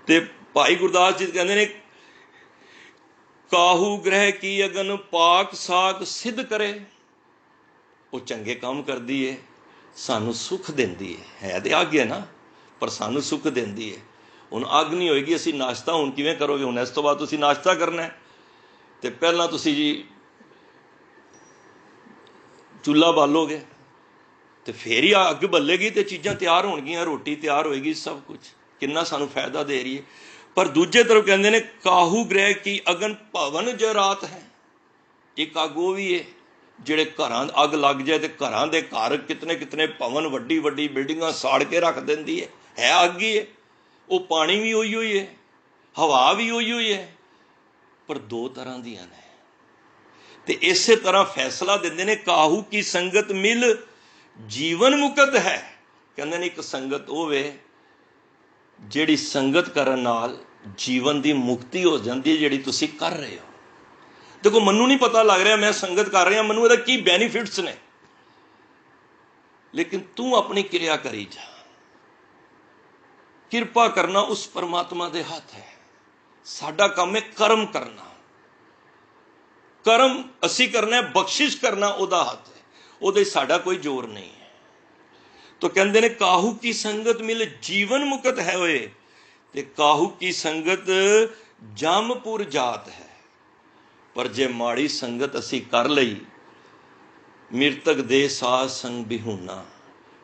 ते भाई गुरदास जी कहते हैं काहू ग्रह की अगन पाक साक सिद्ध करे। वो चंगे काम करती है, सानू सुख देंदी है तो अग है ना, पर सानू सुख देंदी है। हुण अग नहीं होएगी, असी नाश्ता हुण किवें करोगे? हुण इस तो बाद तुसी नाश्ता करना है तो पहला तुसी जी चूल्हा बालोगे तो फिर ही अग बलेगी तो चीज़ां तैयार होणगियां, रोटी तैयार होएगी, सब कुछ किन्ना सानू फायदा दे रही है। पर दूजे तरफ कहते हैं काहू ग्रह की अगन भवन जरात है। एक अग वो भी है जिहड़े घरां अग लग जाए तो घरां दे घर कितने कितने भवन वड्डी वड्डी बिल्डिंगां साड़ के रख देंदी है अग ही है। वो पानी भी उही हुई है, हवा भी उही हुई है, पर 2 तरह दियां ने। ते इस तरह फैसला देंदे ने काहू की संगत मिल जीवन मुकत है। कहते ने एक संगत होवे जिहड़ी संगत करन नाल जीवन की मुक्ति हो जाती है, जिहड़ी तुसी कर रहे हो। देखो मन्नू नहीं पता लग रहा मैं संगत कर रहा, मन्नू इहदा की बेनीफिट्स ने, लेकिन तू अपनी क्रिया करी जा। किरपा करना उस परमात्मा दे हाथ है। साडा काम है कर्म करना, कर्म असी करना है, बख्शिश करना उहदा हाथ है, उहदे साडा कोई जोर नहीं है। तो कहते ने काहू की संगत मिल जीवन मुकत है होए, ते काहू की संगत जमपुर जात है। पर जे माड़ी संगत असी कर लई, मृतक दे साध संग बिहूना,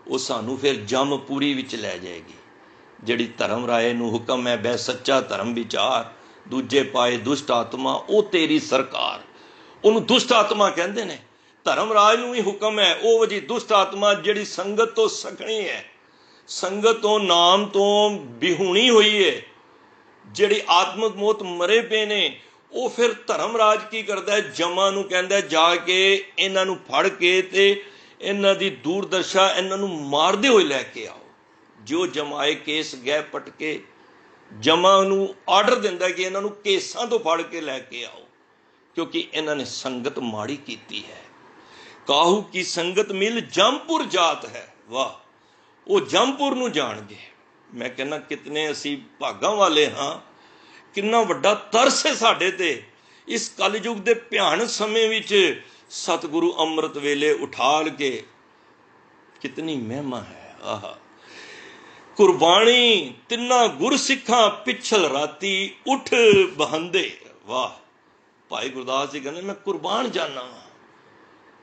वो सानू फिर जमपुरी विच लै जाएगी। जिहड़ी धर्म राय नूं हुक्म है बह सच्चा धर्म विचार, दूजे पाए दुष्ट आत्मा वो तेरी सरकार। उन्होंने दुष्ट आत्मा कहते हैं। धर्मराज नूं भी हुक्म है वो जी दुष्ट आत्मा जिहड़ी संगत तो सखणी है, संगत तो नाम तो बिहूणी हुई है, जिहड़ी आत्मक मौत मरे पे ने, वो फिर धर्मराज की करता है, जमा नूं कहंदा जाके इन्हां नूं फड़ के ते इन्हां दी दूरदर्शा इन्हां नूं मारदे होए लैके आओ। जो जमाए केस गए पटके, जमा नूं आर्डर दिंदा कि इन्हां नूं केसां तो फड़ के लैके आओ, क्योंकि इन्हां ने संगत माड़ी कीती है। ਕਾਹੂ ਕੀ ਸੰਗਤ ਮਿਲ ਜੰਮਪੁਰ ਜਾਤ ਹੈ। ਵਾਹ, ਉਹ ਜੰਮਪੁਰ ਨੂੰ ਜਾਣਗੇ। ਮੈਂ ਕਹਿੰਦਾ ਕਿਤਨੇ ਅਸੀਂ ਭਾਗਾਂ ਵਾਲੇ ਹਾਂ, ਕਿੰਨਾ ਵੱਡਾ ਤਰਸ ਹੈ ਸਾਡੇ ਤੇ। ਇਸ ਕਲਯੁਗ ਦੇ ਭਿਆਨਕ ਸਮੇਂ ਵਿੱਚ ਸਤਿਗੁਰੂ ਅੰਮ੍ਰਿਤ ਵੇਲੇ ਉਠਾਲ ਕੇ, ਕਿਤਨੀ ਮਹਿਮਾ ਹੈ। ਆਹ ਕੁਰਬਾਨੀ ਤਿੰਨਾਂ ਗੁਰਸਿੱਖਾਂ ਪਿਛਲ ਰਾਤੀ ਉਠ ਬਹੰਦੇ। ਵਾਹ, ਭਾਈ ਗੁਰਦਾਸ ਜੀ ਕਹਿੰਦੇ ਮੈਂ ਕੁਰਬਾਨ ਜਾਨਾ ਵਾਂ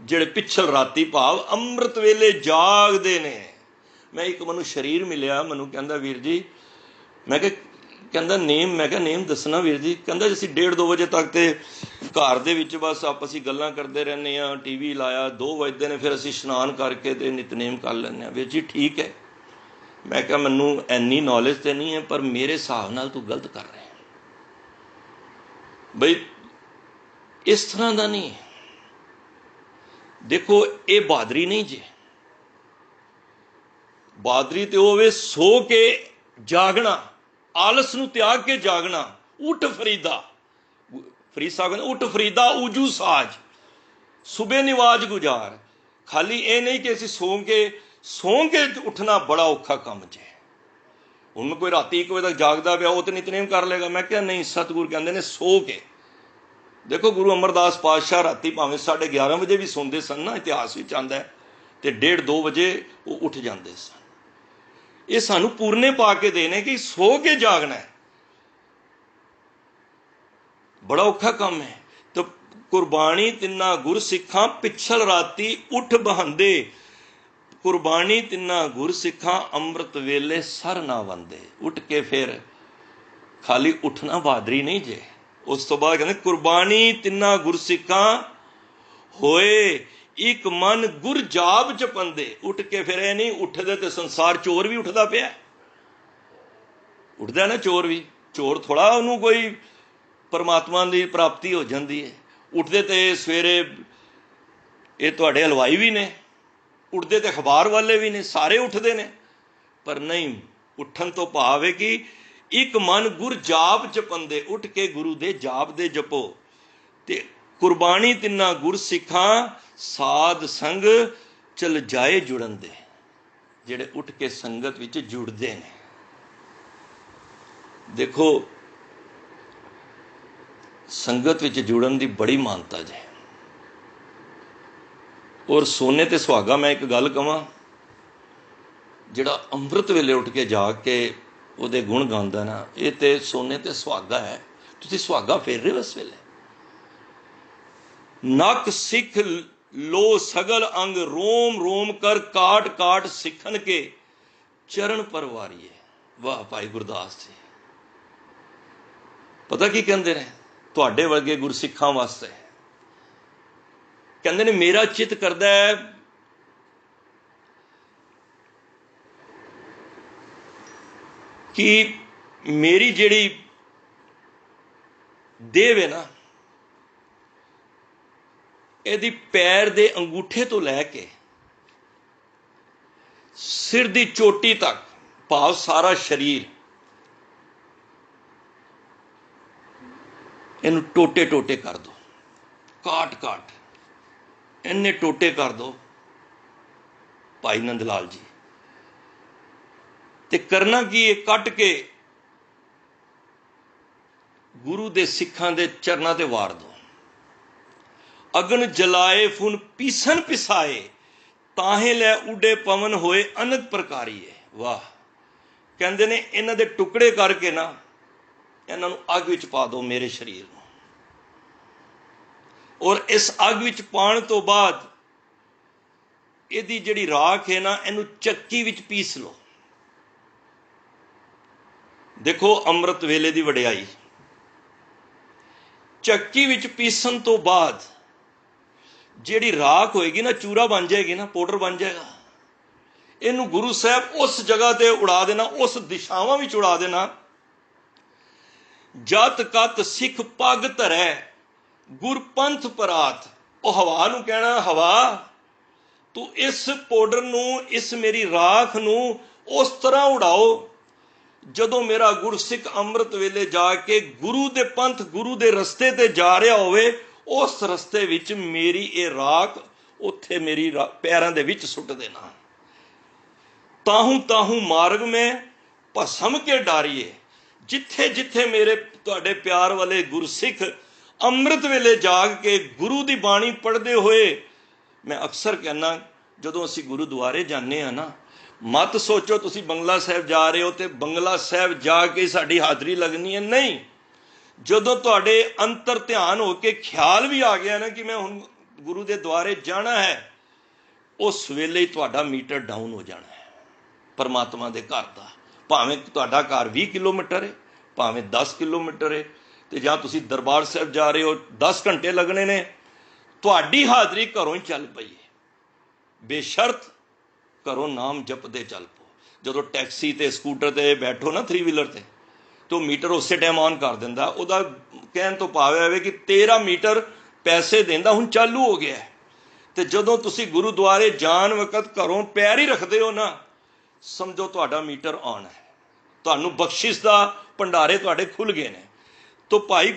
ਜਿਹੜੇ ਪਿਛਲ ਰਾਤੀ ਭਾਵ ਅੰਮ੍ਰਿਤ ਵੇਲੇ ਜਾਗਦੇ ਨੇ। ਮੈਂ ਇੱਕ ਮੈਨੂੰ ਸਰੀਰ ਮਿਲਿਆ, ਮੈਨੂੰ ਕਹਿੰਦਾ ਵੀਰ ਜੀ, ਮੈਂ ਕਿਹਾ, ਕਹਿੰਦਾ ਨੇਮ, ਮੈਂ ਕਿਹਾ ਨੇਮ ਦੱਸਣਾ ਵੀਰ ਜੀ। ਕਹਿੰਦਾ ਅਸੀਂ 1:30-2 ਵਜੇ ਤੱਕ ਤੇ ਘਰ ਦੇ ਵਿੱਚ ਬਸ ਆਪਸ ਹੀ ਗੱਲਾਂ ਕਰਦੇ ਰਹਿੰਦੇ ਹਾਂ, TV ਲਾਇਆ, 2 ਵਜਦੇ ਨੇ, ਫਿਰ ਅਸੀਂ ਇਸ਼ਨਾਨ ਕਰਕੇ ਤੇ ਨਿਤਨੇਮ ਕਰ ਲੈਂਦੇ ਹਾਂ। ਵੀਰ ਜੀ ਠੀਕ ਹੈ। ਮੈਂ ਕਿਹਾ ਮੈਨੂੰ ਇੰਨੀ ਨੌਲੇਜ ਤੇ ਨਹੀਂ ਹੈ, ਪਰ ਮੇਰੇ ਹਿਸਾਬ ਨਾਲ ਤੂੰ ਗਲਤ ਕਰ ਰਿਹਾ ਬਈ, ਇਸ ਤਰ੍ਹਾਂ ਦਾ ਨਹੀਂ। ਦੇਖੋ ਇਹ ਬਹਾਦਰੀ ਨਹੀਂ ਜੀ। ਬਹਾਦਰੀ ਤੇ ਉਹ ਵੇ ਸੋ ਕੇ ਜਾਗਣਾ, ਆਲਸ ਨੂੰ ਤਿਆਗ ਕੇ ਜਾਗਣਾ। ਉੱਠ ਫਰੀਦਾ, ਫਰੀਦ ਸਾਹਿਬ ਕਹਿੰਦੇ ਉੱਠ ਫਰੀਦਾ ਊਜੂ ਸਾਜ, ਸੁਬੇ ਨਿਵਾਜ ਗੁਜ਼ਾਰ। ਖਾਲੀ ਇਹ ਨਹੀਂ ਕਿ ਅਸੀਂ ਸੌਂ ਕੇ ਉੱਠਣਾ ਬੜਾ ਔਖਾ ਕੰਮ ਜੇ। ਹੁਣ ਕੋਈ ਰਾਤੀ 1 ਵਜੇ ਤੱਕ ਜਾਗਦਾ ਪਿਆ, ਉਹ ਤੇ ਨਿਤਨੇਮ ਕਰ ਲਏਗਾ। ਮੈਂ ਕਿਹਾ ਨਹੀਂ, ਸਤਿਗੁਰੂ ਕਹਿੰਦੇ ਨੇ ਸੋ ਕੇ। ਦੇਖੋ ਗੁਰੂ ਅਮਰਦਾਸ ਪਾਤਸ਼ਾਹ ਰਾਤੀ ਭਾਵੇਂ 11:30 ਵਜੇ ਵੀ ਸੌਂਦੇ ਸਨ ਨਾ, ਇਤਿਹਾਸ ਵਿੱਚ ਆਉਂਦਾ, ਤੇ 1:30-2 ਵਜੇ ਉਹ ਉੱਠ ਜਾਂਦੇ ਸਨ। ਇਹ ਸਾਨੂੰ ਪੂਰਨੇ ਪਾ ਕੇ ਦੇਣੇ ਕਿ ਸੋ ਕੇ ਜਾਗਣਾ ਹੈ। ਬੜਾ ਔਖਾ ਕੰਮ ਹੈ। ਤੇ ਕੁਰਬਾਨੀ ਤਿੰਨਾਂ ਗੁਰਸਿੱਖਾਂ ਪਿਛਲ ਰਾਤੀ ਉਠ ਬਹੰਦੇ। ਕੁਰਬਾਨੀ ਤਿੰਨਾਂ ਗੁਰਸਿੱਖਾਂ ਅੰਮ੍ਰਿਤ ਵੇਲੇ ਸਰ ਨਾ ਵੰਦੇ। ਉੱਠ ਕੇ ਫਿਰ ਖਾਲੀ ਉੱਠਣਾ ਬਹਾਦਰੀ ਨਹੀਂ ਜੇ। ਉਸ ਤੋਂ ਬਾਅਦ ਕਹਿੰਦੇ ਕੁਰਬਾਨੀ ਤਿੰਨਾਂ ਗੁਰਸਿੱਖਾਂ ਹੋਏ ਇੱਕ ਮਨ ਗੁਰ ਜਾਪ ਜਪੰਦੇ। ਉੱਠ ਕੇ ਫਿਰ ਇਹ ਨਹੀਂ ਉੱਠਦੇ ਤੇ ਸੰਸਾਰ ਚੋਰ ਵੀ ਉੱਠਦਾ ਪਿਆ। ਉੱਠਦਾ ਨਾ ਚੋਰ ਵੀ, ਚੋਰ ਥੋੜਾ ਉਹਨੂੰ ਕੋਈ ਪਰਮਾਤਮਾ ਦੀ ਪ੍ਰਾਪਤੀ ਹੋ ਜਾਂਦੀ ਹੈ। ਉੱਠਦੇ ਤੇ ਸਵੇਰੇ ਇਹ ਤੁਹਾਡੇ ਹਲਵਾਈ ਵੀ ਨੇ, ਉੱਠਦੇ ਤੇ ਅਖਬਾਰ ਵਾਲੇ ਵੀ ਨੇ, ਸਾਰੇ ਉੱਠਦੇ ਨੇ। ਪਰ ਨਹੀਂ, ਉੱਠਣ ਤੋਂ ਭਾਵ ਹੈ ਕਿ ਇੱਕ ਮਨ ਗੁਰ ਜਾਪ ਜਪੰਦੇ। ਉੱਠ ਕੇ ਗੁਰੂ ਦੇ ਜਾਪ ਦੇ ਜਪੋ। ਤੇ ਕੁਰਬਾਨੀ ਤਿੰਨਾਂ ਗੁਰਸਿੱਖਾਂ ਸਾਧ ਸੰਗ ਚਲ ਜਾਏ ਜੁੜਨ ਦੇ। ਜਿਹੜੇ ਉੱਠ ਕੇ ਸੰਗਤ ਵਿੱਚ ਜੁੜਦੇ ਨੇ। ਦੇਖੋ ਸੰਗਤ ਵਿੱਚ ਜੁੜਨ ਦੀ ਬੜੀ ਮਾਨਤਾ ਜੇ। ਔਰ ਸੋਨੇ ਤੇ ਸੁਹਾਗਾ, ਮੈਂ ਇੱਕ ਗੱਲ ਕਹਾਂ, ਜਿਹੜਾ ਅੰਮ੍ਰਿਤ ਵੇਲੇ ਉੱਠ ਕੇ ਜਾਗ ਕੇ ਉਹਦੇ ਗੁਣ ਗਾਉਂਦਾ ਨਾ, ਇਹ ਤੇ ਸੋਨੇ ਤੇ ਸੁਹਾਗਾ ਹੈ। ਤੁਸੀਂ ਸੁਹਾਗਾ ਫੇਰ ਰਹੇ ਹੋ ਇਸ ਵੇਲੇ। ਨੱਕ ਸਿੱਖ ਲੋ ਸਗਲ ਅੰਗ, ਰੋਮ ਰੋਮ ਕਰ ਕਾਟ ਕਾਟ ਸਿੱਖਣ ਕੇ ਚਰਨ ਪਰਵਾਰੀਏ। ਵਾਹ ਭਾਈ ਗੁਰਦਾਸ ਜੀ। ਪਤਾ ਕੀ ਕਹਿੰਦੇ ਨੇ ਤੁਹਾਡੇ ਵਰਗੇ ਗੁਰਸਿੱਖਾਂ ਵਾਸਤੇ? ਕਹਿੰਦੇ ਨੇ ਮੇਰਾ ਚਿੱਤ ਕਰਦਾ ਹੈ ਕਿ ਮੇਰੀ ਜਿਹੜੀ ਦੇਹ ਹੈ ਨਾ, ਇਹਦੀ ਪੈਰ ਦੇ ਅੰਗੂਠੇ ਤੋਂ ਲੈ ਕੇ ਸਿਰ ਦੀ ਚੋਟੀ ਤੱਕ, ਭਾਵ ਸਾਰਾ ਸਰੀਰ, ਇਹਨੂੰ ਟੋਟੇ ਟੋਟੇ ਕਰ ਦੋ, ਕਾਟ ਕਾਟ ਇੰਨੇ ਟੋਟੇ ਕਰ ਦੋ ਭਾਈ ਨੰਦ ਲਾਲ ਜੀ। ਤੇ ਕਰਨਾ ਕੀ ਇਹ? ਕੱਟ ਕੇ ਗੁਰੂ ਦੇ ਸਿੱਖਾਂ ਦੇ ਚਰਨਾਂ ਤੇ ਵਾਰ ਦੋ। ਅਗਨ ਜਲਾਏ ਫੁਨ ਪੀਸਨ ਪਿਸਾਏ, ਤਾਹੇ ਲੈ ਉਡੇ ਪਵਨ ਹੋਏ ਅਨਕ ਪ੍ਰਕਾਰੀਏ। ਵਾਹ, ਕਹਿੰਦੇ ਨੇ ਇਹਨਾਂ ਦੇ ਟੁਕੜੇ ਕਰਕੇ ਨਾ ਇਹਨਾਂ ਨੂੰ ਅੱਗ ਵਿੱਚ ਪਾ ਦਿਓ, ਮੇਰੇ ਸਰੀਰ ਨੂੰ। ਔਰ ਇਸ ਅੱਗ ਵਿੱਚ ਪਾਉਣ ਤੋਂ ਬਾਅਦ ਇਹਦੀ ਜਿਹੜੀ ਰਾਖ ਹੈ ਨਾ, ਇਹਨੂੰ ਚੱਕੀ ਵਿੱਚ ਪੀਸ ਲਓ। ਦੇਖੋ ਅੰਮ੍ਰਿਤ ਵੇਲੇ ਦੀ ਵਡਿਆਈ। ਚੱਕੀ ਵਿੱਚ ਪੀਸਣ ਤੋਂ ਬਾਅਦ ਜਿਹੜੀ ਰਾਖ ਹੋਏਗੀ ਨਾ, ਚੂਰਾ ਬਣ ਜਾਏਗੀ ਨਾ, ਪਾਊਡਰ ਬਣ ਜਾਏਗਾ। ਇਹਨੂੰ ਗੁਰੂ ਸਾਹਿਬ ਉਸ ਜਗ੍ਹਾ ਤੇ ਉਡਾ ਦੇਣਾ, ਉਸ ਦਿਸ਼ਾਵਾਂ ਵਿੱਚ ਉਡਾ ਦੇਣਾ। ਜਤ ਕਤ ਸਿੱਖ ਪੱਗ ਧਰੈ ਗੁਰਪੰਥ ਪਰਾਤ। ਉਹ ਹਵਾ ਨੂੰ ਕਹਿਣਾ, ਹਵਾ ਤੂੰ ਇਸ ਪਾਊਡਰ ਨੂੰ, ਇਸ ਮੇਰੀ ਰਾਖ ਨੂੰ ਉਸ ਤਰ੍ਹਾਂ ਉਡਾਓ ਜਦੋਂ ਮੇਰਾ ਗੁਰਸਿੱਖ ਅੰਮ੍ਰਿਤ ਵੇਲੇ ਜਾ ਕੇ ਗੁਰੂ ਦੇ ਪੰਥ, ਗੁਰੂ ਦੇ ਰਸਤੇ ਤੇ ਜਾ ਰਿਹਾ ਹੋਵੇ, ਉਸ ਰਸਤੇ ਵਿੱਚ ਮੇਰੀ ਇਹ ਰਾਖ ਉੱਥੇ ਮੇਰੀ ਪੈਰਾਂ ਦੇ ਵਿੱਚ ਸੁੱਟ ਦੇਣਾ। ਤਾਹੂ ਤਾਹੂ ਮਾਰਗ में ਭਸਮ ਕੇ ਡਾਰੀਏ। ਜਿੱਥੇ ਜਿੱਥੇ ਮੇਰੇ ਤੁਹਾਡੇ ਪਿਆਰ ਵਾਲੇ ਗੁਰਸਿੱਖ ਅੰਮ੍ਰਿਤ ਵੇਲੇ ਜਾਗ ਕੇ ਗੁਰੂ ਦੀ ਬਾਣੀ ਪੜ੍ਹਦੇ ਹੋਏ, ਮੈਂ ਅਕਸਰ ਕਹਿੰਦਾ ਜਦੋਂ ਅਸੀਂ ਗੁਰੂਦੁਆਰੇ ਜਾਂਦੇ ਹਾਂ ਨਾ, ਮਤ ਸੋਚੋ ਤੁਸੀਂ ਬੰਗਲਾ ਸਾਹਿਬ ਜਾ ਰਹੇ ਹੋ ਤੇ ਬੰਗਲਾ ਸਾਹਿਬ ਜਾ ਕੇ ਸਾਡੀ ਹਾਜ਼ਰੀ ਲੱਗਣੀ ਹੈ, ਨਹੀਂ। ਜਦੋਂ ਤੁਹਾਡੇ ਅੰਤਰ ਧਿਆਨ ਹੋ ਕੇ ਖਿਆਲ ਵੀ ਆ ਗਿਆ ਨਾ ਕਿ ਮੈਂ ਹੁਣ ਗੁਰੂ ਦੇ ਦੁਆਰੇ ਜਾਣਾ ਹੈ, ਉਸ ਵੇਲੇ ਹੀ ਤੁਹਾਡਾ ਮੀਟਰ ਡਾਊਨ ਹੋ ਜਾਣਾ ਹੈ ਪਰਮਾਤਮਾ ਦੇ ਘਰ ਦਾ। ਭਾਵੇਂ ਤੁਹਾਡਾ ਘਰ 20 ਕਿਲੋਮੀਟਰ ਹੈ, ਭਾਵੇਂ 10 ਕਿਲੋਮੀਟਰ ਹੈ, ਤੇ ਜਾਂ ਤੁਸੀਂ ਦਰਬਾਰ ਸਾਹਿਬ ਜਾ ਰਹੇ ਹੋ 10 ਘੰਟੇ ਲੱਗਣੇ ਨੇ, ਤੁਹਾਡੀ ਹਾਜ਼ਰੀ ਘਰੋਂ ਹੀ ਚੱਲ ਪਈ ਹੈ। ਬੇਸ਼ਰਤ ਘਰੋਂ ਨਾਮ ਜਪਦੇ ਚੱਲ ਪਓ। ਜਦੋਂ ਟੈਕਸੀ ਤੇ ਸਕੂਟਰ ਤੇ ਬੈਠੋ ਨਾ, 3 ਵੀਲਰ ਤੇ, तो मीटर उस टाइम ऑन कर दिंदा। ਉਹਦਾ कहन तो भाव है कि तेरा मीटर पैसे देंदा हुण चालू हो गया है। तो जदों तुसी गुरुद्वारे जान वक्त घरों पैर ही रखते हो ना, समझो तुहाडा मीटर ऑन है, तुहानू बख्शिश दा भंडारे तुहाडे खुल गए ने। तो भाई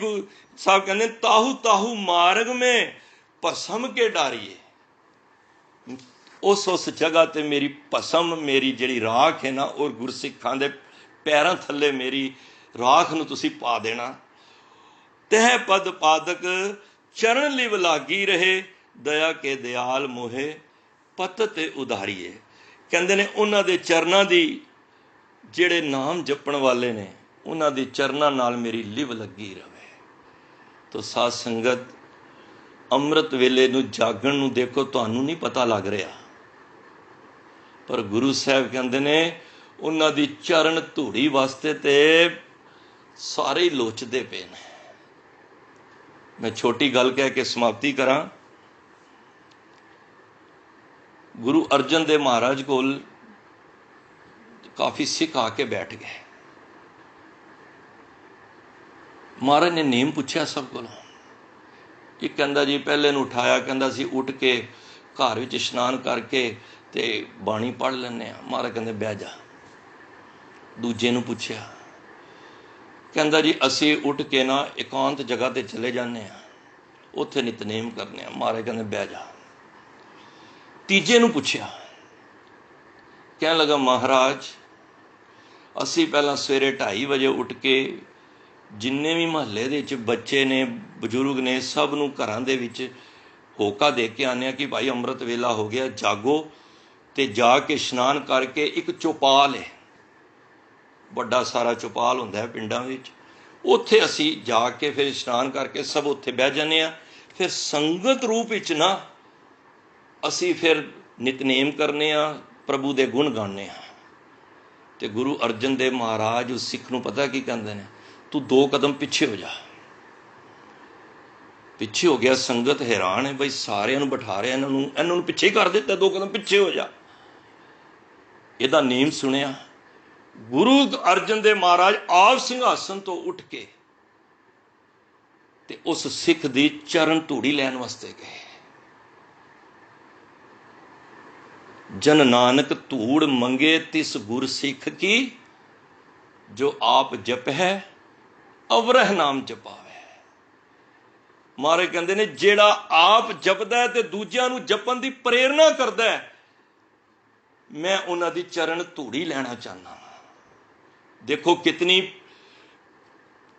साहब कहते ताहू ताहू मार्ग में भसम के डारीए। उस जगह ते मेरी भसम, मेरी जिहड़ी राख है ना, और गुरसिखां दे पैरां थल्ले मेरी राख नूं तुसीं पा देना। तह पद पादक चरण लिव लागी रहे, दया के दयाल मोहे पत ते उधारीए। कहंदे ने उन्हां दे चरनां दी, जिहड़े नाम जपण वाले ने, उन्हां दे चरनां नाल मेरी लिव लगी रहे। तो साध संगत, अमृत वेले नूं जागण नूं देखो तुहानूं नहीं पता लग रहा, पर गुरु साहब कहंदे ने उन्हां दी चरण धूड़ी वास्ते ते सारे लोचदे पे ने। मैं छोटी गल कह के समाप्ति करा। गुरु अर्जन देव महाराज कोल काफ़ी सिख आके बैठ गए। महाराज ने नेम पूछा सब को। एक कहंदा जी पहले नूं उठाया, कहंदा सी उठ के घर विच इशनान करके ते बाणी पढ़ लैने। महाराज कहंदे बह जा। दूजे नूं पुछया, कहंदा जी असी उठ के ना एकांत जगह ते चले जाने, उत्थे नितनेम करने। महाराज कहंदे बह जा। तीजे नूं पुछया, कहन लगा महाराज असी पहला सवेरे 2:30 बजे उठ के जिन्ने भी महल्ले दे विच बच्चे ने, बजुर्ग ने, सब नूं घरां दे विच होका दे के आने कि भाई अमृत वेला हो गया, जागो। ते जाके इशनान करके एक चौपाल है, बड़ा सारा चौपाल हुंदा है पिंडां विच, उत्थे असी जाके फिर इशनान करके सब उत्थे बह जाने आ। फिर संगत रूप विच ना असी फिर नितनेम करने आ, प्रभु दे गुण गाने आ। ते गुरु अर्जन देव महाराज उस सिख नूं पता की कहंदे ने, तू 2 कदम पिछे हो जा। पिछे हो गया। संगत हैरान है, बई सारिਆਂ ਨੂੰ बिठा रहे, ਇਹਨਾਂ ਨੂੰ पिछे ही कर दिता, 2 कदम पिछे हो जा। ਇਹਦਾ नेम सुनिया। गुरु अर्जन देव महाराज आप सिंघासन तो उठ के ते उस सिख दी चरण धूड़ी लैन वास्ते गए। जन नानक धूड़ मंगे तिस गुर सिख की, जो आप जप है अवरह नाम जपावे। महाराज कहंदे ने जेड़ा आप जपदा है ते दूजियां नूं जपन दी प्रेरणा करदा है, मैं उन्हां दी चरण धूड़ी लैना चाहना। देखो कितनी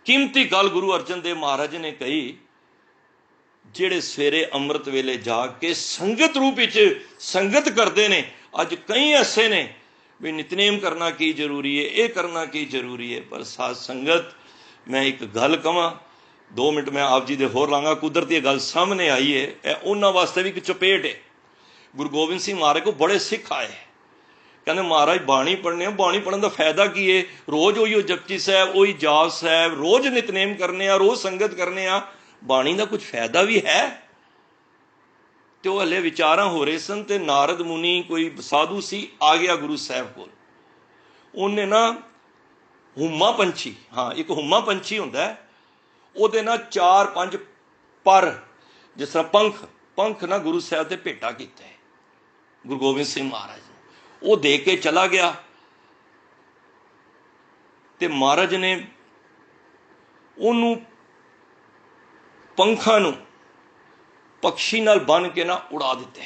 कीमती गल गुरु अर्जन देव महाराज ने कही। जेड़े सवेरे अमृत वेले जाग के संगत रूप विच संगत करते हैं, अज कई ऐसे ने भी नितनेम करना की जरूरी है, ये करना की जरूरी है। पर साध संगत, मैं एक गल कहां, 2 मिनट मैं आप जी दे होर लांगा। कुदरती गल सामने आई है, यह उन्हां वास्ते भी एक चपेट है। गुरु गोबिंद सिंह महाराज को बड़े सिख आए, कहते महाराज बाणी पढ़ने, बाणी पढ़ने का फायदा की है? रोज़ उही जपजी साहब, उही जाप साहब, रोज़ नितनेम करने, रोज़ संगत करने, बाणी का कुछ फायदा भी है? तो हले विचारां हो रहे सन। ते नारद मुनि कोई साधु सी आ गया गुरु साहब को। उन्हें ना हुम्मा पंछी, हाँ एक हुम्मा पंछी होंदा है, ਉਹਦੇ ना 4-5 पर जिस तरह पंख ना गुरु साहब ਦੇ भेटा कीते गुरु गोबिंद सिंह महाराज ने। वो दे के चला गया ते महाराज ने उन्होंने पंखां नूं पक्षी नाल बन के ना उड़ा दिते।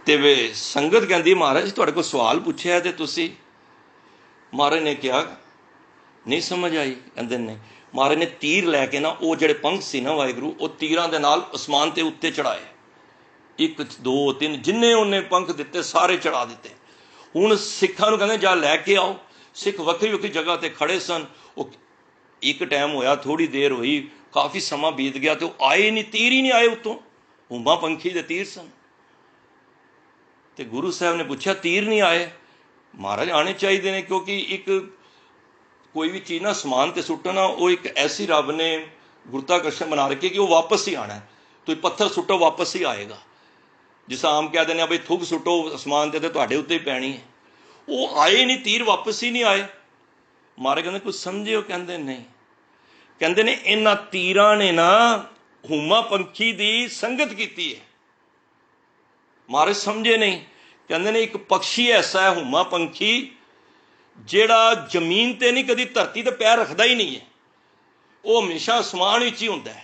ते वे संगत कहती महाराज तुहाडे कोल सवाल पूछया ते तुसी, महाराज ने कहा नहीं समझ आई। कहते नहीं। महाराज ने तीर लैके ना वो जिहड़े पंख सी ना वाहिगुरू वो तीरां दे नाल आसमान ते उत्ते चढ़ाए, 1 2 3 जिन्ने उन्हें पंख दिते सारे चढ़ा दिते। हुण सिखां नूं कहंदे जा लैके आओ। सिख वक्री वक्री जगह ते खड़े सन। वो एक टाइम होया, थोड़ी देर हुई, काफ़ी समा बीत गया तो आए नहीं, तीर ही नहीं आए उत्तों, हुंबा पंखी दे तीर सन। तो गुरु साहब ने पूछा तीर नहीं आए? महाराज आने चाहिए ने, क्योंकि एक कोई भी चीज़ ना समान ते सुट्टो ना, वो एक ऐसी रब ने गुरुत्वाकर्षण बना रखी कि वो वापस ही आना है। तो पत्थर सुट्टो वापस ही आएगा। जिस आम कह देने भाई थुक सुट्टो आसमान ते तुहाडे उत्ते ही पैनी है। वो आए नहीं, तीर वापस ही नहीं आए। महाराज कहते कुछ समझे हो? कहते नहीं। कहते ने इन्हां तीरां ने ना हुमा पंखी दी संगत की है। महाराज समझे नहीं। कहते ने एक पक्षी ऐसा है हुमा पंखी जिहड़ा जमीन ते नहीं, कदी धरती ते पैर रखदा ही नहीं है, वो हमेशा आसमान विच ही हुंदा है।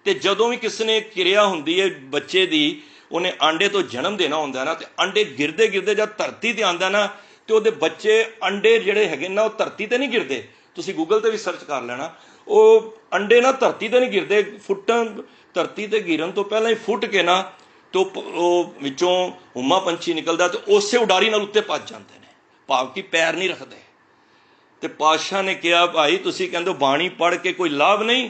ते जदों भी किसी ने किरिया हुंदी है बच्चे दी, उन्हें आंडे तो जन्म देना होंदा ना, तो आंडे गिरदे गिरदे जब धरती ते आंदा ना, तो उहदे बच्चे अंडे जिहड़े हैगे ना वो धरती ते नहीं गिरदे। तुसीं गूगल ते भी सर्च कर लेना, वो अंडे ना धरती ते नहीं गिरदे, फुटन धरती ते गिरन तो पहले ही फुट के ना तो विचों हुमा पंछी निकलदा, तो उसे उडारी नाल उत्ते भज जांदे ने, भाव कि पैर नहीं रखते। तो पातशाह ने कहा भाई तुसीं कहंदे बाणी पढ़ के कोई लाभ नहीं।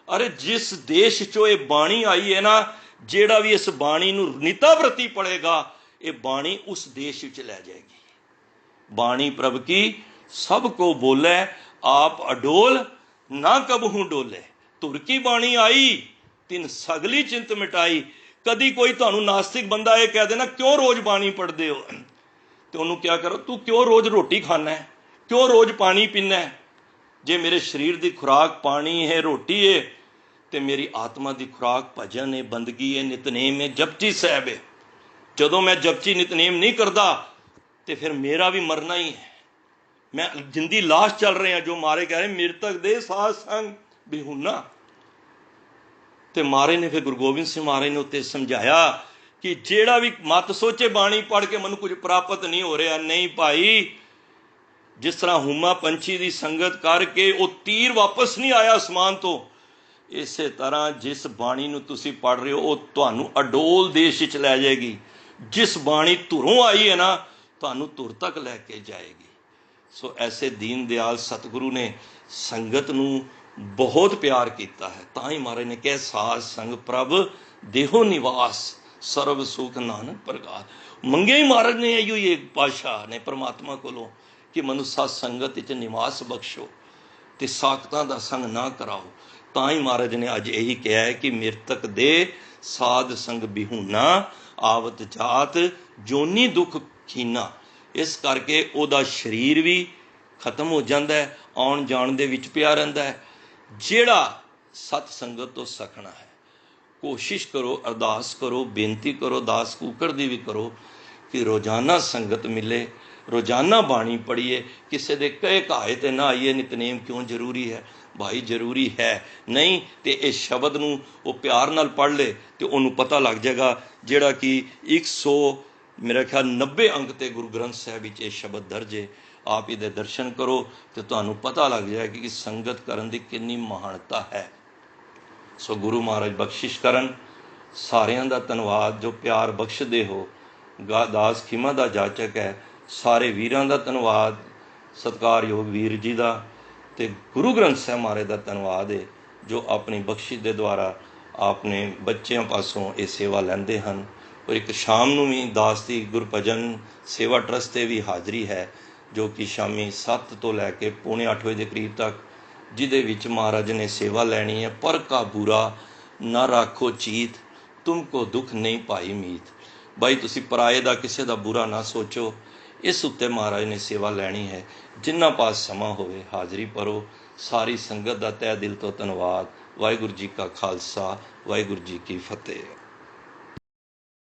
अरे जिस देश चो ये बाणी आई है ना, जेड़ा भी इस बाणी नूं निता प्रति पढ़ेगा, ये बाणी उस देश विच लै जाएगी। बाणी प्रभ की सबको बोले, आप अडोल ना कबहू डोले। तुर की बाणी आई तिन सगली चिंत मिटाई। कदी कोई तुहानूं नास्तिक बंदा ये कह देना क्यों रोज बाणी पढ़ते हो, तो उन्होंने क्या करो, तू क्यों रोज रोटी खाना है, क्यों रोज पानी पीना है? जे मेरे शरीर की खुराक पानी है, रोटी है, तो मेरी आत्मा की खुराक भजन है, बंदगी है, नितनेम है, जपजी साहब है। जदों मैं जपजी नितनेम नहीं करता तो फिर मेरा भी मरना ही है। मैं जिंदी लाश चल रहे हैं, जो मारे कह रहे मृतक दे साध संग बिहुना। तो महाराज ने फिर गुरु गोबिंद सिंह महाराज ने उत्ते समझाया कि जेड़ा भी मत सोचे बाणी पढ़ के मैनूं कुछ प्राप्त नहीं हो रहा। नहीं भाई, जिस तरह हुमा पंछी की संगत करके वो तीर वापस नहीं आया आसमान तो, इस तरह जिस बाणी नूं तुसीं पढ़ रहे हो वो तुहानूं अडोल देश विच लै जाएगी। जिस बाणी धुरों आई है ना, तुहानूं धुर तक लैके जाएगी। सो ऐसे दीन दयाल सतगुरु ने संगत नूं बहुत प्यार किया है। तां ही महाराज ने कहा साध संग प्रभ देहो निवास, सर्व सुख नानक प्रकाश। मंगे ही महाराज ने इहो ही एक पातशाह ने परमात्मा कोलों कि मनु सत संगत विच निवास बख्शो ते साकतां दा संग ना कराओ। तां ही महाराज ने अज यही कहा है कि मृतक दे साध संग बिहूना, आवत जात जोनी दुख खीना। इस करके उहदा शरीर भी खत्म हो जाता है, आउण जाण दे विच पिया रहिंदा है। जिहड़ा सत संगत तो सखना है, कोशिश करो, अरदास करो, बेनती करो, दास कूकड़ दी भी करो कि रोजाना संगत मिले, रोजाना बाणी पढ़िए, किसी दे कहे घाए ते ना आइए। नितनेम क्यों जरूरी है भाई? जरूरी है नहीं तो इस शब्द नूं वो प्यार नाल पढ़ ले तो उन्होंने पता लग जाएगा, जिहड़ा कि 100 मेरा ख्याल 90 अंक ते गुरु ग्रंथ साहिब विच ये शब्द दर्ज है। आप इहदे दर्शन करो तो तुहानूं पता लग जाएगा कि संगत करन दी कितनी महानता है। सो गुरु महाराज बख्शिश करन। सारियां दा धन्नवाद जो प्यार बख्शदे हो। दास खिमा दा जाचक है। सारे वीरां दा धन्नवाद, सत्कारयोग वीर जी दा, ते गुरु ग्रंथ साहिब महाराज दा धन्नवाद है जो अपनी बख्शिश दे द्वारा अपने बच्चों पासों ये सेवा लैंदे हन। और एक शाम नूं भी दास दी गुरभजन सेवा ट्रस्ट ते भी हाज़री है, जो कि शामी 7 तो लैके पौने 8 बजे के करीब तक, जिदे विच महाराज ने सेवा लैनी है। पर का बुरा ना राखो चीत, तुमको दुख नहीं पाई मीत। भाई तुसी पराए दा किसी दा बुरा ना सोचो। इस उत्ते महाराज ने सेवा लैनी है। जिन्ना पास समा होवे हाज़री भरो। सारी संगत दा तह दिल तो धन्नवाद। वाहिगुरू जी का खालसा, वाहिगुरू जी की फतेह।